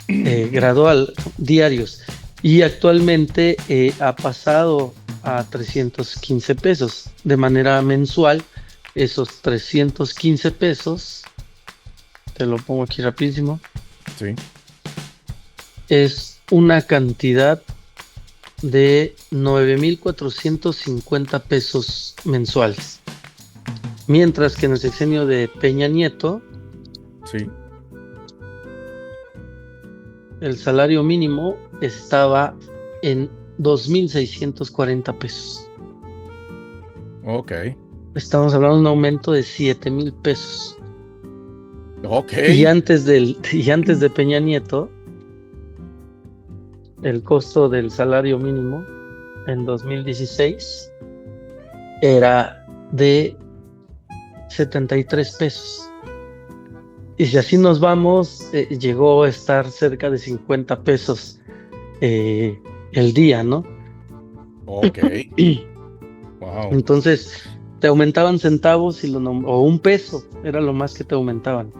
gradual, diarios. Y actualmente ha pasado a 315 pesos de manera mensual. Esos 315 pesos, te lo pongo aquí rapidísimo, Sí. es una cantidad de 9,450 pesos mensuales. Mientras que en el sexenio de Peña Nieto, Sí. el salario mínimo estaba en 2,640 pesos. Ok. Estamos hablando de un aumento de 7,000 pesos. Ok. Y antes de Peña Nieto, el costo del salario mínimo en 2016 era de 73 pesos. Y si así nos vamos, llegó a estar cerca de 50 pesos el día, ¿no? Ok. Wow. Entonces, te aumentaban centavos o un peso, era lo más que te aumentaban.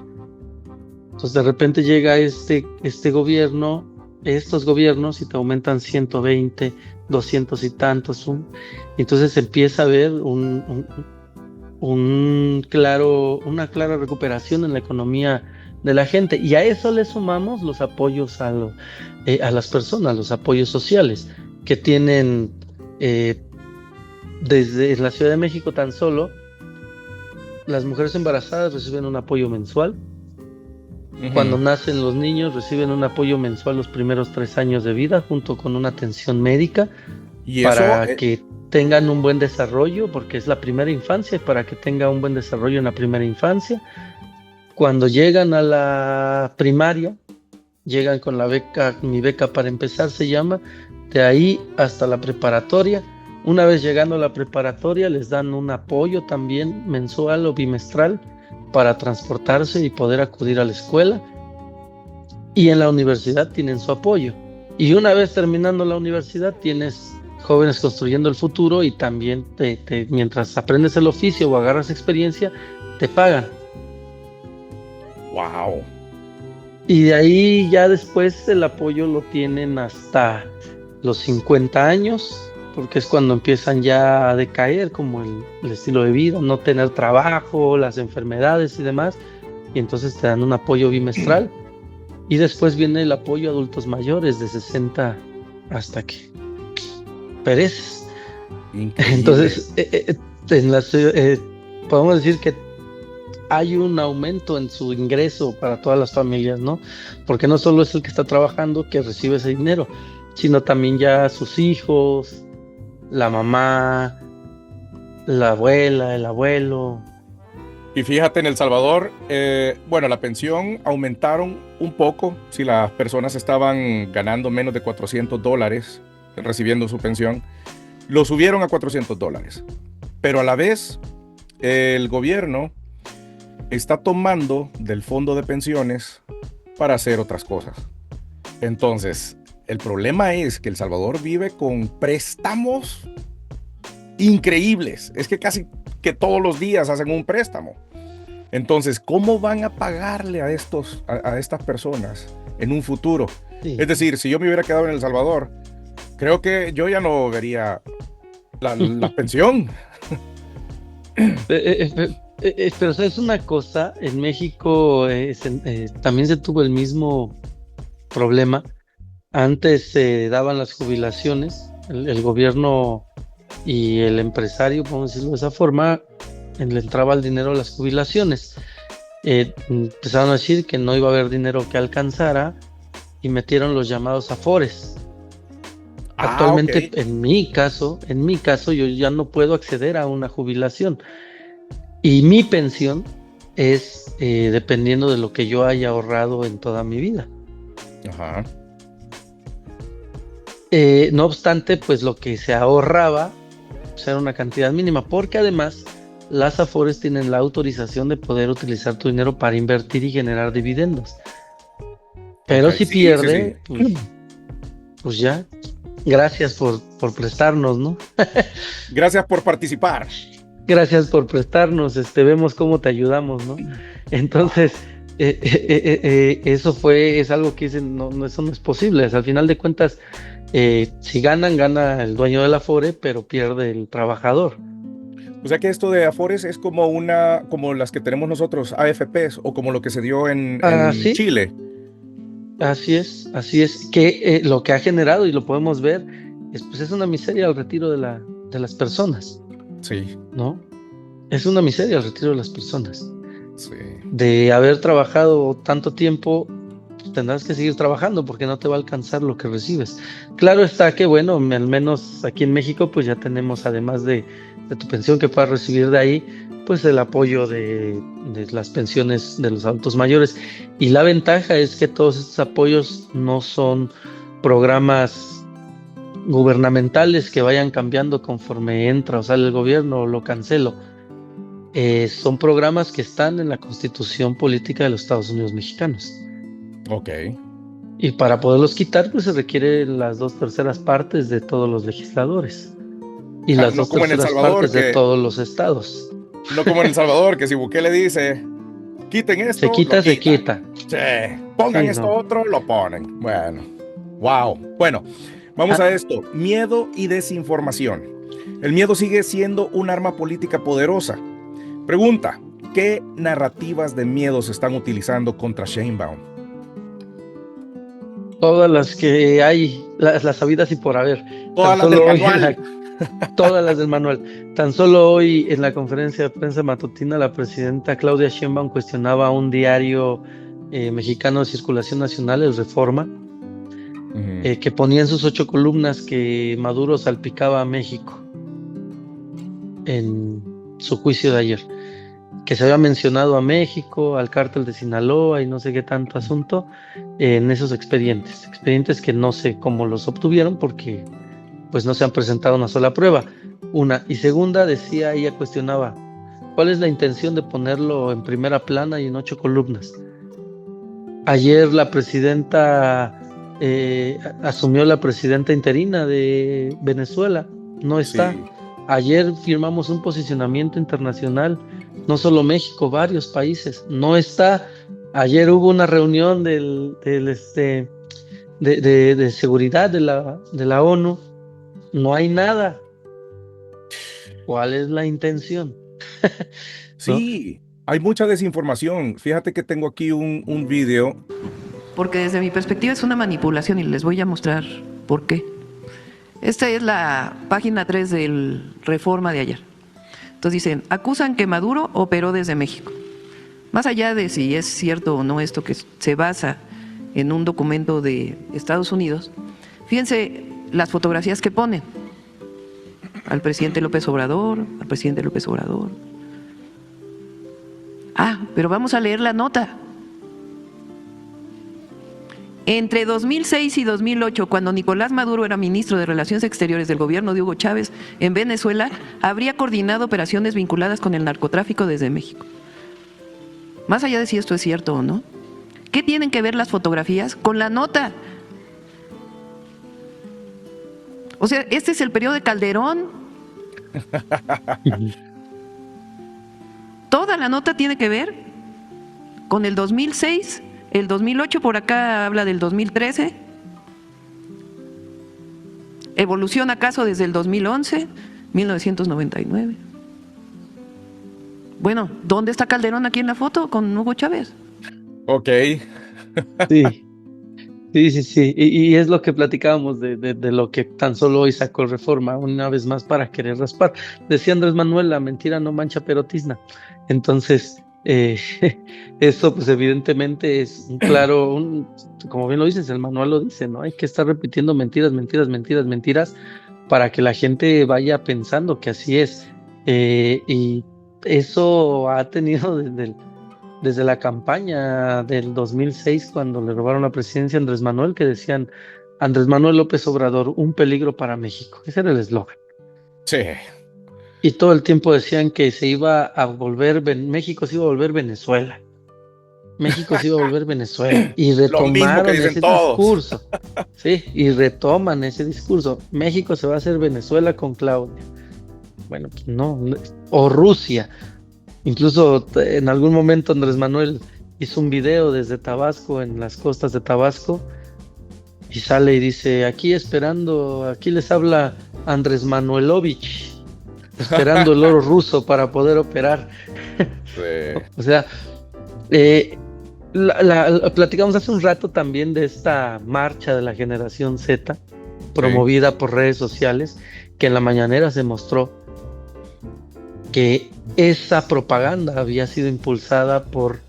Entonces, de repente llega este gobierno, estos gobiernos, y te aumentan 120, 200 y tantos. Entonces empieza a haber una clara recuperación en la economía de la gente. Y a eso le sumamos los apoyos a las personas, los apoyos sociales, que tienen desde la Ciudad de México tan solo, las mujeres embarazadas reciben un apoyo mensual. Ujú. Cuando nacen los niños reciben un apoyo mensual los primeros 3 años de vida, junto con una atención médica Y para eso, que tengan un buen desarrollo, porque es la primera infancia, y para que tenga un buen desarrollo en la primera infancia. Cuando llegan a la primaria, llegan con la beca, Mi Beca para Empezar se llama, de ahí hasta la preparatoria. Una vez llegando a la preparatoria, les dan un apoyo también mensual o bimestral para transportarse y poder acudir a la escuela. Y en la universidad tienen su apoyo. Y una vez terminando la universidad, tienes Jóvenes Construyendo el Futuro, y también mientras aprendes el oficio o agarras experiencia, te pagan. wow. Y de ahí ya después el apoyo lo tienen hasta los 50 años, porque es cuando empiezan ya a decaer como el estilo de vida, no tener trabajo, las enfermedades y demás, y entonces te dan un apoyo bimestral. Y después viene el apoyo a adultos mayores de 60 hasta que pereces. Increíble. Entonces, podemos decir que hay un aumento en su ingreso para todas las familias, ¿no? Porque no solo es el que está trabajando que recibe ese dinero, sino también ya sus hijos, la mamá, la abuela, el abuelo. Y fíjate, en El Salvador, bueno, la pensión aumentaron un poco si las personas estaban ganando menos de $400 recibiendo su pensión. Lo subieron a $400. Pero a la vez, el gobierno está tomando del fondo de pensiones para hacer otras cosas. Entonces, el problema es que El Salvador vive con préstamos increíbles. Es que casi que todos los días hacen un préstamo. Entonces, ¿cómo van a pagarle a estas personas en un futuro? Sí. Es decir, si yo me hubiera quedado en El Salvador, creo que yo ya no vería la pensión. Pero ¿sabes una cosa? En México también se tuvo el mismo problema. Antes se daban las jubilaciones, el gobierno y el empresario, podemos decirlo de esa forma, le entraba el dinero a las jubilaciones. Empezaron a decir que no iba a haber dinero que alcanzara y metieron los llamados afores. Actualmente, Ok. en mi caso, yo ya no puedo acceder a una jubilación. Y mi pensión es dependiendo de lo que yo haya ahorrado en toda mi vida. Ajá. No obstante, pues lo que se ahorraba pues, era una cantidad mínima, porque además las Afores tienen la autorización de poder utilizar tu dinero para invertir y generar dividendos. Pero Ok, si sí, pierde, sí, sí. pues ya, gracias por prestarnos, ¿no? Gracias por participar. Gracias por prestarnos, vemos cómo te ayudamos, ¿no? Entonces, eso es algo que dicen, no, eso no es posible. O sea, al final de cuentas, si gana el dueño del Afore, pero pierde el trabajador. O sea que esto de Afores es como como las que tenemos nosotros, AFPs, o como lo que se dio en Sí, Chile. así es, que lo que ha generado, y lo podemos ver, es una miseria el retiro de las personas, Sí, ¿no? Es una miseria el retiro de las personas. sí. De haber trabajado tanto tiempo, pues tendrás que seguir trabajando porque no te va a alcanzar lo que recibes. Claro está que, bueno, al menos aquí en México, pues ya tenemos, además de tu pensión que puedas recibir de ahí, pues el apoyo de las pensiones de los adultos mayores. Y la ventaja es que todos estos apoyos no son programas gubernamentales que vayan cambiando conforme entra o sale el gobierno o lo cancelo. Son programas que están en la Constitución Política de los Estados Unidos Mexicanos. Ok. Y para poderlos quitar, pues se requiere las 2/3 partes de todos los legisladores. Y las No como en El 2/3 Salvador, partes de que todos los estados. no como en El Salvador, que si Bukele dice, quiten esto, Se quita, lo se quitan. quita. Sí, pongan Sí, esto no. otro, lo ponen. Bueno, wow. Bueno, vamos a esto. Miedo y desinformación. El miedo sigue siendo un arma política poderosa. Pregunta, ¿qué narrativas de miedo se están utilizando contra Sheinbaum? Todas las que hay, las habidas y por haber. Todas las Tan del solo hoy manual. todas las del manual. Tan solo hoy en la conferencia de prensa matutina, la presidenta Claudia Sheinbaum cuestionaba a un diario mexicano de circulación nacional, el Reforma, que ponía en sus 8 columnas que Maduro salpicaba a México en su juicio de ayer, que se había mencionado a México, al cártel de Sinaloa y no sé qué tanto asunto en esos expedientes que no sé cómo los obtuvieron porque pues no se han presentado una sola prueba. Una. Y segunda, ella cuestionaba, ¿cuál es la intención de ponerlo en primera plana y en 8 columnas? Ayer la presidenta asumió la presidenta interina de Venezuela, no está. Sí. Ayer firmamos un posicionamiento internacional, no solo México, varios países, no está. Ayer hubo una reunión de seguridad de la ONU, no hay nada. ¿Cuál es la intención? Sí, hay mucha desinformación. Fíjate que tengo aquí un video. Porque desde mi perspectiva es una manipulación y les voy a mostrar por qué. Esta es la página 3 del Reforma de ayer. Entonces dicen, acusan que Maduro operó desde México. Más allá de si es cierto o no esto que se basa en un documento de Estados Unidos, fíjense las fotografías que ponen. Al presidente López Obrador, al presidente López Obrador. Pero vamos a leer la nota. Entre 2006 y 2008, cuando Nicolás Maduro era ministro de Relaciones Exteriores del gobierno de Hugo Chávez en Venezuela, habría coordinado operaciones vinculadas con el narcotráfico desde México. Más allá de si esto es cierto o no, ¿qué tienen que ver las fotografías con la nota? O sea, este es el periodo de Calderón. Toda la nota tiene que ver con el 2006, el 2008, por acá habla del 2013. ¿Evolución acaso desde el 2011, 1999? Bueno, ¿dónde está Calderón aquí en la foto con Hugo Chávez? Ok. Sí. Y es lo que platicábamos de lo que tan solo hoy sacó el Reforma, una vez más para querer raspar. Decía Andrés Manuel, la mentira no mancha pero tizna. Entonces, eso pues evidentemente es un claro, como bien lo dices, el manual lo dice, ¿no? Hay que estar repitiendo mentiras para que la gente vaya pensando que así es. Y eso ha tenido desde la campaña del 2006, cuando le robaron la presidencia a Andrés Manuel, que decían Andrés Manuel López Obrador, un peligro para México. Ese era el eslogan. Sí. Y todo el tiempo decían que se iba a volver, México se iba a volver Venezuela. México se iba a volver Venezuela. Y Lo mismo que retomaron dicen ese todos. discurso. Sí, y retoman ese discurso. México se va a hacer Venezuela con Claudia. Bueno, pues no. O Rusia. Incluso en algún momento Andrés Manuel hizo un video desde Tabasco, en las costas de Tabasco, y sale y dice, aquí esperando, aquí les habla Andrés Manuelovich, esperando el oro ruso para poder operar. Sí. O sea, platicamos hace un rato también de esta marcha de la generación Z, promovida por redes sociales, que en la mañanera se mostró que esa propaganda había sido impulsada por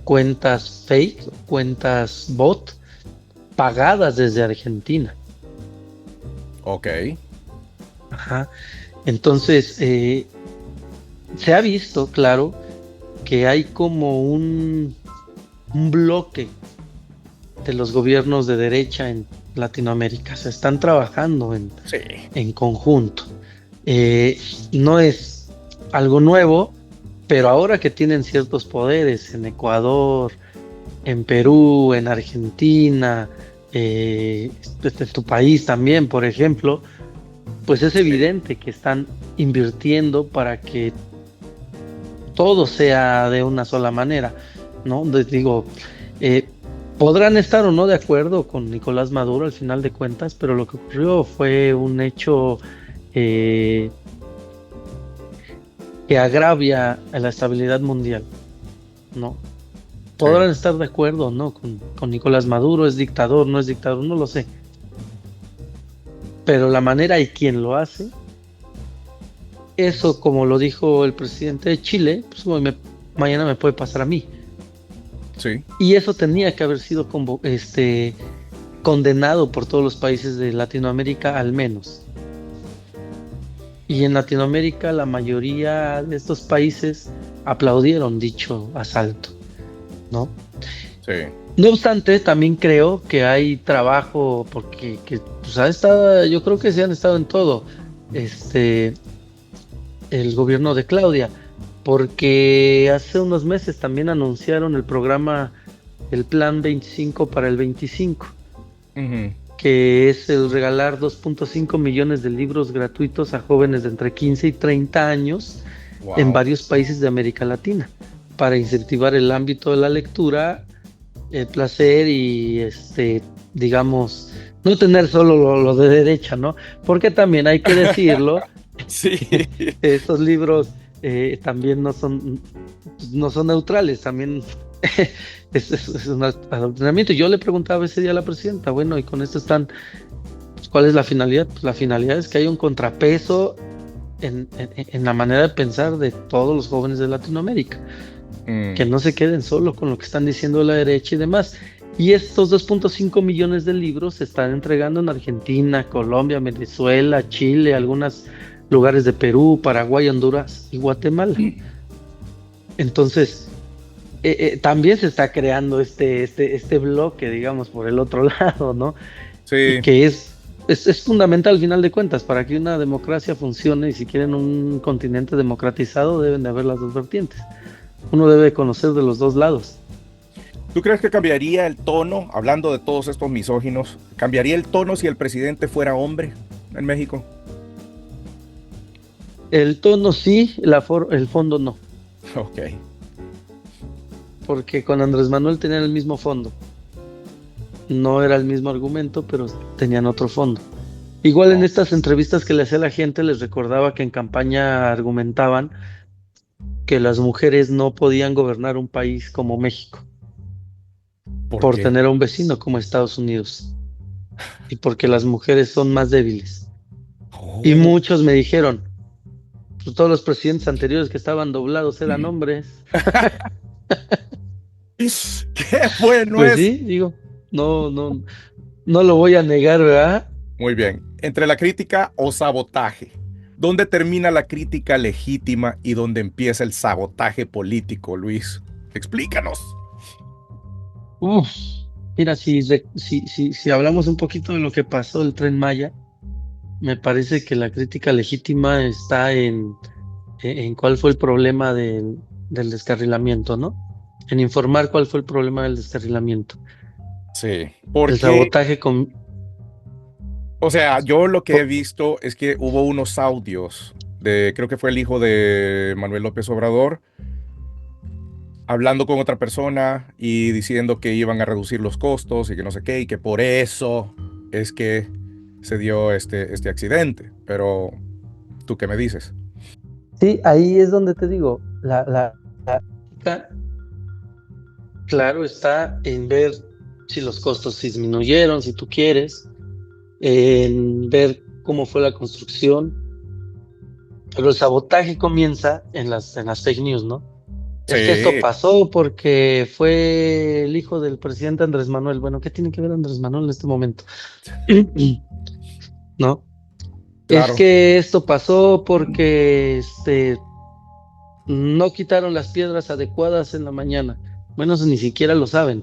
cuentas fake, cuentas bot, pagadas desde Argentina. Ok. Ajá. Entonces, se ha visto, claro, que hay como un bloque de los gobiernos de derecha en Latinoamérica. Se están trabajando Sí. en conjunto. No es algo nuevo, pero ahora que tienen ciertos poderes en Ecuador, en Perú, en Argentina, en tu país también, por ejemplo, pues es evidente que están invirtiendo para que todo sea de una sola manera, ¿no? Digo, podrán estar o no de acuerdo con Nicolás Maduro al final de cuentas, pero lo que ocurrió fue un hecho que agravia a la estabilidad mundial, ¿no? Podrán estar de acuerdo o no con Nicolás Maduro, es dictador, no es dictador, no lo sé. Pero la manera y quien lo hace, eso, como lo dijo el presidente de Chile, pues mañana me puede pasar a mí. Sí. Y eso tenía que haber sido condenado por todos los países de Latinoamérica al menos. Y en Latinoamérica la mayoría de estos países aplaudieron dicho asalto, ¿no? Sí. No obstante, también creo que hay trabajo, porque pues yo creo que se han estado en todo, el gobierno de Claudia, porque hace unos meses también anunciaron el programa, el Plan 25 para el 25, que es el regalar 2.5 millones de libros gratuitos a jóvenes de entre 15 y 30 años en varios países de América Latina, para incentivar el ámbito de la lectura, el placer y digamos, no tener solo lo de derecha, ¿no? Porque también hay que decirlo, Sí. estos libros también no son neutrales, también es un adoctrinamiento. Yo le preguntaba ese día a la presidenta, bueno, y con esto están, pues, ¿cuál es la finalidad? Pues la finalidad es que haya un contrapeso en la manera de pensar de todos los jóvenes de Latinoamérica. Que no se queden solo con lo que están diciendo la derecha y demás. Y estos 2.5 millones de libros se están entregando en Argentina, Colombia, Venezuela, Chile, algunos lugares de Perú, Paraguay, Honduras y Guatemala. Entonces, también se está creando este bloque, digamos, por el otro lado, ¿no? Sí. Y que es fundamental al final de cuentas para que una democracia funcione, y si quieren un continente democratizado deben de haber las dos vertientes. Uno debe conocer de los dos lados. ¿Tú crees que cambiaría el tono, hablando de todos estos misóginos, cambiaría el tono si el presidente fuera hombre en México? El tono sí, el fondo no. Ok. Porque con Andrés Manuel tenían el mismo fondo. No era el mismo argumento, pero tenían otro fondo. Igual en estas entrevistas que le hacía a la gente, les recordaba que en campaña argumentaban que las mujeres no podían gobernar un país como México por qué? tener a un vecino como Estados Unidos, y porque las mujeres son más débiles. Y muchos me dijeron, pues todos los presidentes anteriores que estaban doblados eran hombres. ¡Qué bueno Pues es! sí, digo, no lo voy a negar, ¿verdad? Muy bien. Entre la crítica o sabotaje, ¿dónde termina la crítica legítima y dónde empieza el sabotaje político, Luis? Explícanos. Mira, si hablamos un poquito de lo que pasó el Tren Maya, me parece que la crítica legítima está en cuál fue el problema del descarrilamiento, ¿no? En informar cuál fue el problema del descarrilamiento. Sí, El porque, sabotaje o sea, yo lo que he visto es que hubo unos audios de, creo que fue el hijo de Manuel López Obrador, hablando con otra persona y diciendo que iban a reducir los costos y que no sé qué, y que por eso es que se dio este accidente. Pero, ¿tú qué me dices? Sí, ahí es donde te digo, claro, está en ver si los costos disminuyeron, si tú quieres, en ver cómo fue la construcción, pero el sabotaje comienza en las fake news, ¿no? Es que esto Sí, pasó porque fue el hijo del presidente Andrés Manuel. Bueno, ¿qué tiene que ver Andrés Manuel en este momento? ¿No? Es claro. que esto pasó porque no quitaron las piedras adecuadas en la mañana. Bueno, eso ni siquiera lo saben.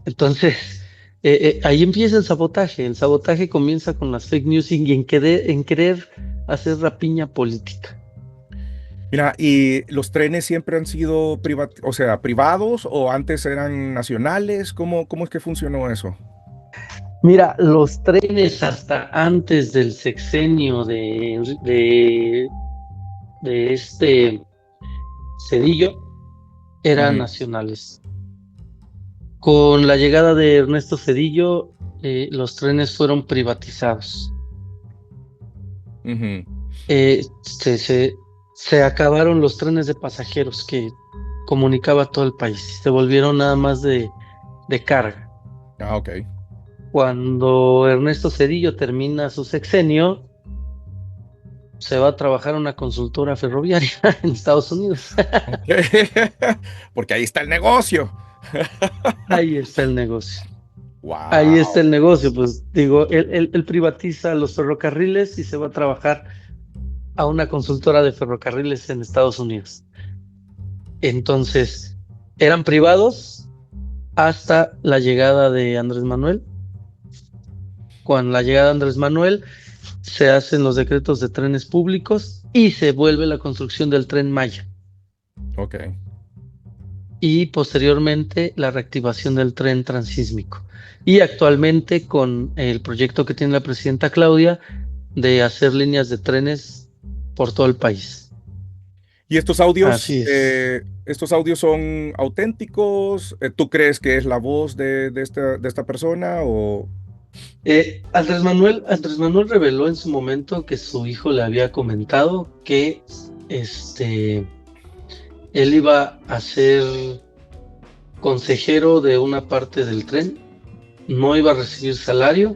Entonces, ahí empieza el sabotaje. El sabotaje comienza con las fake news y en querer hacer rapiña política. Mira, ¿y los trenes siempre han sido o sea, privados o antes eran nacionales? ¿Cómo es que funcionó eso? Mira, los trenes hasta antes del sexenio de Cedillo eran Ujú, nacionales. Con la llegada de Ernesto Cedillo, los trenes fueron privatizados. ujú. Eh, se, se- Se acabaron los trenes de pasajeros que comunicaba todo el país. Se volvieron nada más de carga. Ah, ok. Cuando Ernesto Cedillo termina su sexenio, se va a trabajar a una consultora ferroviaria en Estados Unidos. Ok. Porque ahí está el negocio. Ahí está el negocio. Ahí está Wow. el negocio. Pues digo, él privatiza los ferrocarriles y se va a trabajar a una consultora de ferrocarriles en Estados Unidos. Entonces, eran privados hasta la llegada de Andrés Manuel. Con la llegada de Andrés Manuel, se hacen los decretos de trenes públicos y se vuelve la construcción del Tren Maya. Ok. Y posteriormente la reactivación del tren transísmico. Y actualmente con el proyecto que tiene la presidenta Claudia de hacer líneas de trenes por todo el país. ¿Y Así es. estos audios son auténticos? ¿Tú crees que es la voz de esta persona o...? Andrés Manuel reveló en su momento que su hijo le había comentado que él iba a ser consejero de una parte del tren, no iba a recibir salario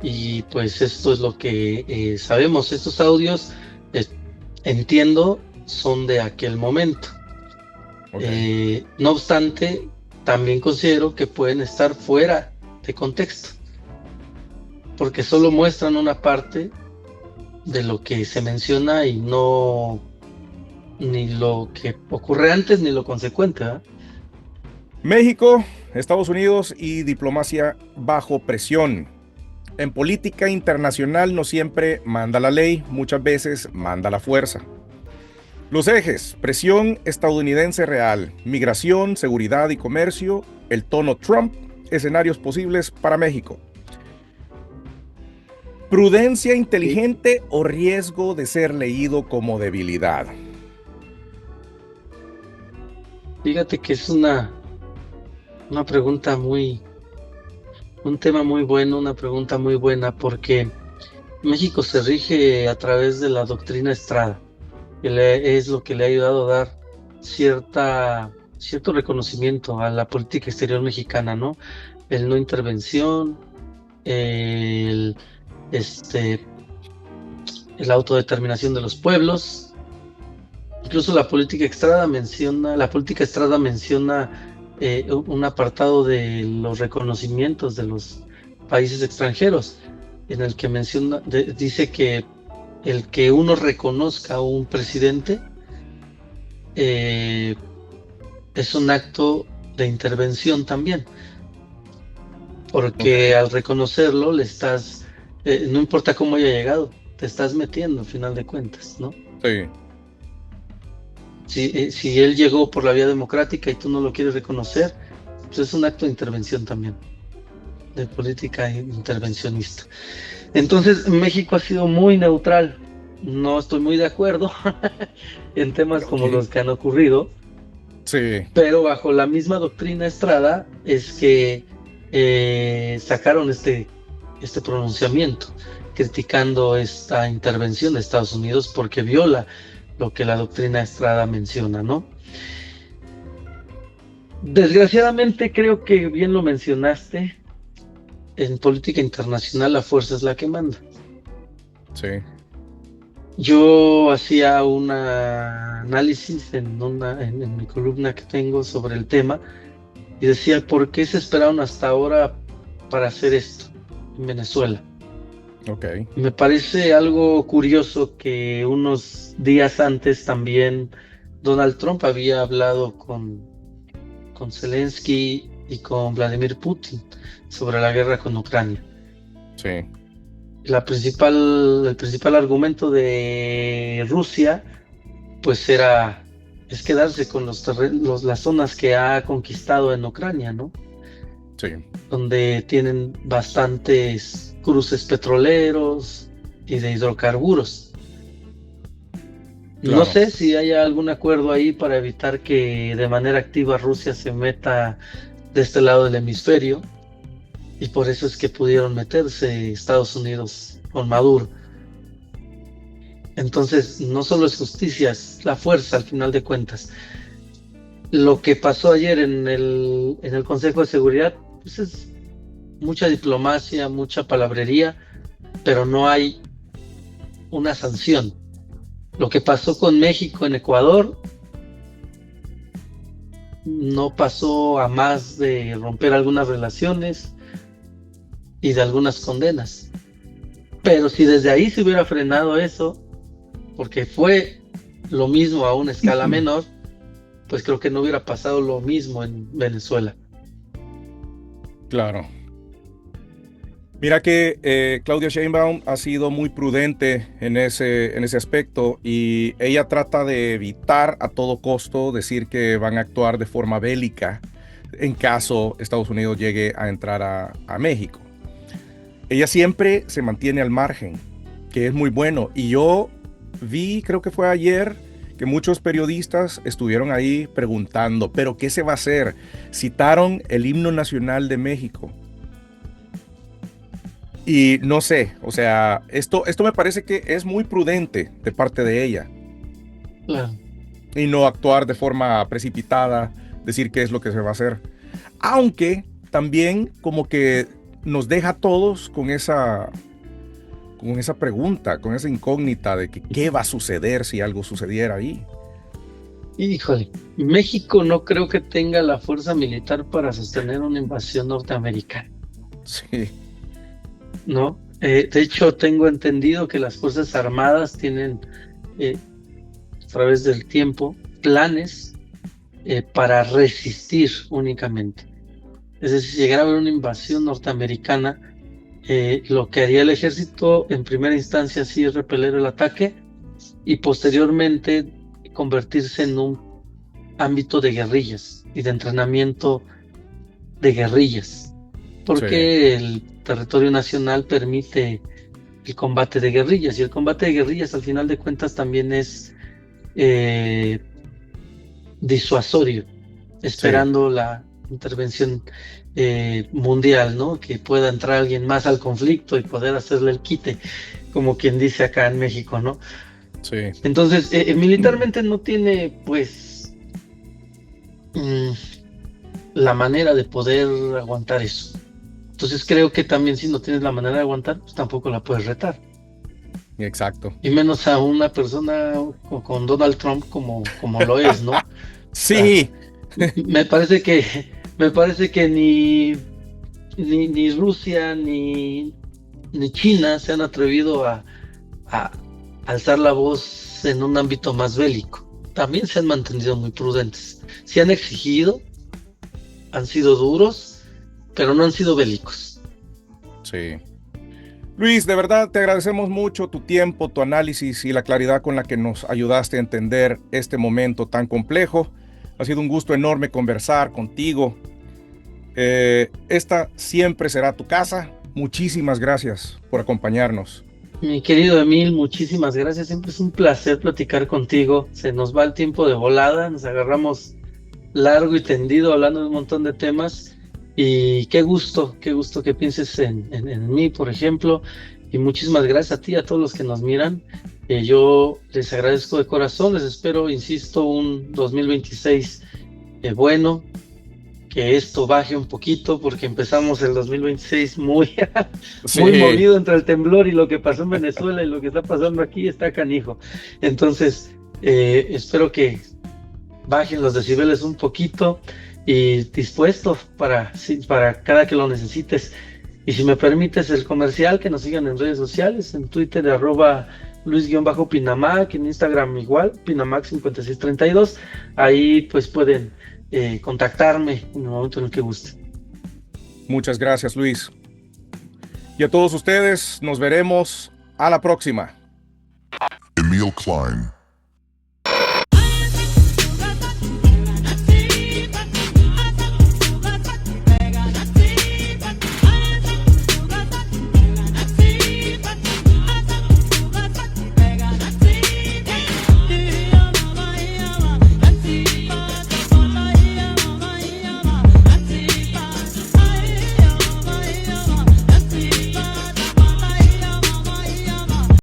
y pues esto es lo que sabemos. Estos audios, eh, entiendo, son de aquel momento. Ok. No obstante, también considero que pueden estar fuera de contexto, porque solo muestran una parte de lo que se menciona y no ni lo que ocurre antes ni lo consecuente, ¿verdad? México, Estados Unidos y diplomacia bajo presión. En política internacional no siempre manda la ley, muchas veces manda la fuerza. Los ejes: presión estadounidense real, migración, seguridad y comercio, el tono Trump, escenarios posibles para México. Prudencia inteligente o riesgo de ser leído como debilidad. Fíjate que es una pregunta un tema muy bueno, una pregunta muy buena, porque México se rige a través de la doctrina Estrada, que es lo que le ha ayudado a dar cierto reconocimiento a la política exterior mexicana, ¿no? El no intervención, el, la autodeterminación de los pueblos. Incluso la política Estrada menciona un apartado de los reconocimientos de los países extranjeros, en el que dice que el que uno reconozca a un presidente es un acto de intervención también, porque al reconocerlo le estás No importa cómo haya llegado, te estás metiendo al final de cuentas, ¿no? Sí. Si él llegó por la vía democrática y tú no lo quieres reconocer, pues es un acto de intervención también, de política intervencionista. Entonces, México ha sido muy neutral. No estoy muy de acuerdo en temas como los que han ocurrido, Sí. pero bajo la misma doctrina Estrada es que sacaron este pronunciamiento criticando esta intervención de Estados Unidos porque viola lo que la doctrina Estrada menciona, ¿no? Desgraciadamente, creo que bien lo mencionaste, en política internacional la fuerza es la que manda. Sí. Yo hacía un análisis en mi columna que tengo sobre el tema y decía, ¿por qué se esperaron hasta ahora para hacer esto en Venezuela? Ok. Me parece algo curioso que unos días antes también Donald Trump había hablado con Zelensky y con Vladimir Putin sobre la guerra con Ucrania. Sí. El principal argumento de Rusia pues es quedarse con las zonas que ha conquistado en Ucrania, ¿no? Sí. Donde tienen bastantes cruces petroleros y de hidrocarburos. Claro. No sé si haya algún acuerdo ahí para evitar que de manera activa Rusia se meta de este lado del hemisferio, y por eso es que pudieron meterse Estados Unidos con Maduro. Entonces, no solo es justicia, es la fuerza al final de cuentas. Lo que pasó ayer en el Consejo de Seguridad, pues es mucha diplomacia, mucha palabrería, pero no hay una sanción. Lo que pasó con México en Ecuador no pasó a más de romper algunas relaciones y de algunas condenas. Pero si desde ahí se hubiera frenado eso, porque fue lo mismo a una escala menor, pues creo que no hubiera pasado lo mismo en Venezuela. Claro. Mira que Claudia Sheinbaum ha sido muy prudente en ese aspecto y ella trata de evitar a todo costo decir que van a actuar de forma bélica en caso Estados Unidos llegue a entrar a México. Ella siempre se mantiene al margen, que es muy bueno. Y yo vi, creo que fue ayer, que muchos periodistas estuvieron ahí preguntando, ¿pero qué se va a hacer? Citaron el himno nacional de México. Y no sé, o sea, esto me parece que es muy prudente de parte de ella. Claro. Y no actuar de forma precipitada, decir qué es lo que se va a hacer. Aunque también como que nos deja a todos con esa pregunta, con esa incógnita de que qué va a suceder si algo sucediera ahí. Híjole, México no creo que tenga la fuerza militar para sostener una invasión norteamericana. Sí. ¿No? De hecho, tengo entendido que las Fuerzas Armadas tienen, a través del tiempo, planes para resistir únicamente. Es decir, si llegara a haber una invasión norteamericana, lo que haría el ejército en primera instancia sí es repeler el ataque y posteriormente convertirse en un ámbito de guerrillas y de entrenamiento de guerrillas, porque el territorio nacional permite el combate de guerrillas, y el combate de guerrillas al final de cuentas también es disuasorio, esperando la intervención mundial, ¿no? Que pueda entrar alguien más al conflicto y poder hacerle el quite, como quien dice acá en México, ¿no? Sí. Entonces, militarmente no tiene, pues, la manera de poder aguantar eso. Entonces creo que también si no tienes la manera de aguantar, pues tampoco la puedes retar. Exacto. Y menos a una persona con Donald Trump como lo es, ¿no? Sí. O sea, me parece que ni Rusia ni China se han atrevido a alzar la voz en un ámbito más bélico. También se han mantenido muy prudentes. Se han exigido, han sido duros, pero no han sido bélicos. Sí. Luis, de verdad te agradecemos mucho tu tiempo, tu análisis y la claridad con la que nos ayudaste a entender este momento tan complejo. Ha sido un gusto enorme conversar contigo. Esta siempre será tu casa. Muchísimas gracias por acompañarnos. Mi querido Emil, muchísimas gracias. Siempre es un placer platicar contigo. Se nos va el tiempo de volada, nos agarramos largo y tendido hablando de un montón de temas. Y qué gusto que pienses en mí, por ejemplo. Y muchísimas gracias a ti, a todos los que nos miran. Yo les agradezco de corazón, les espero, insisto, un 2026 bueno, que esto baje un poquito, porque empezamos el 2026 muy movido entre el temblor y lo que pasó en Venezuela y lo que está pasando aquí, está canijo. Entonces, espero que bajen los decibeles un poquito y dispuesto para cada que lo necesites. Y si me permites el comercial, que nos sigan en redes sociales, en Twitter @Luis_Pinamac, en Instagram igual, Pinamac5632. Ahí pues pueden contactarme en el momento en el que guste. Muchas gracias, Luis. Y a todos ustedes, nos veremos a la próxima. Emil Klein.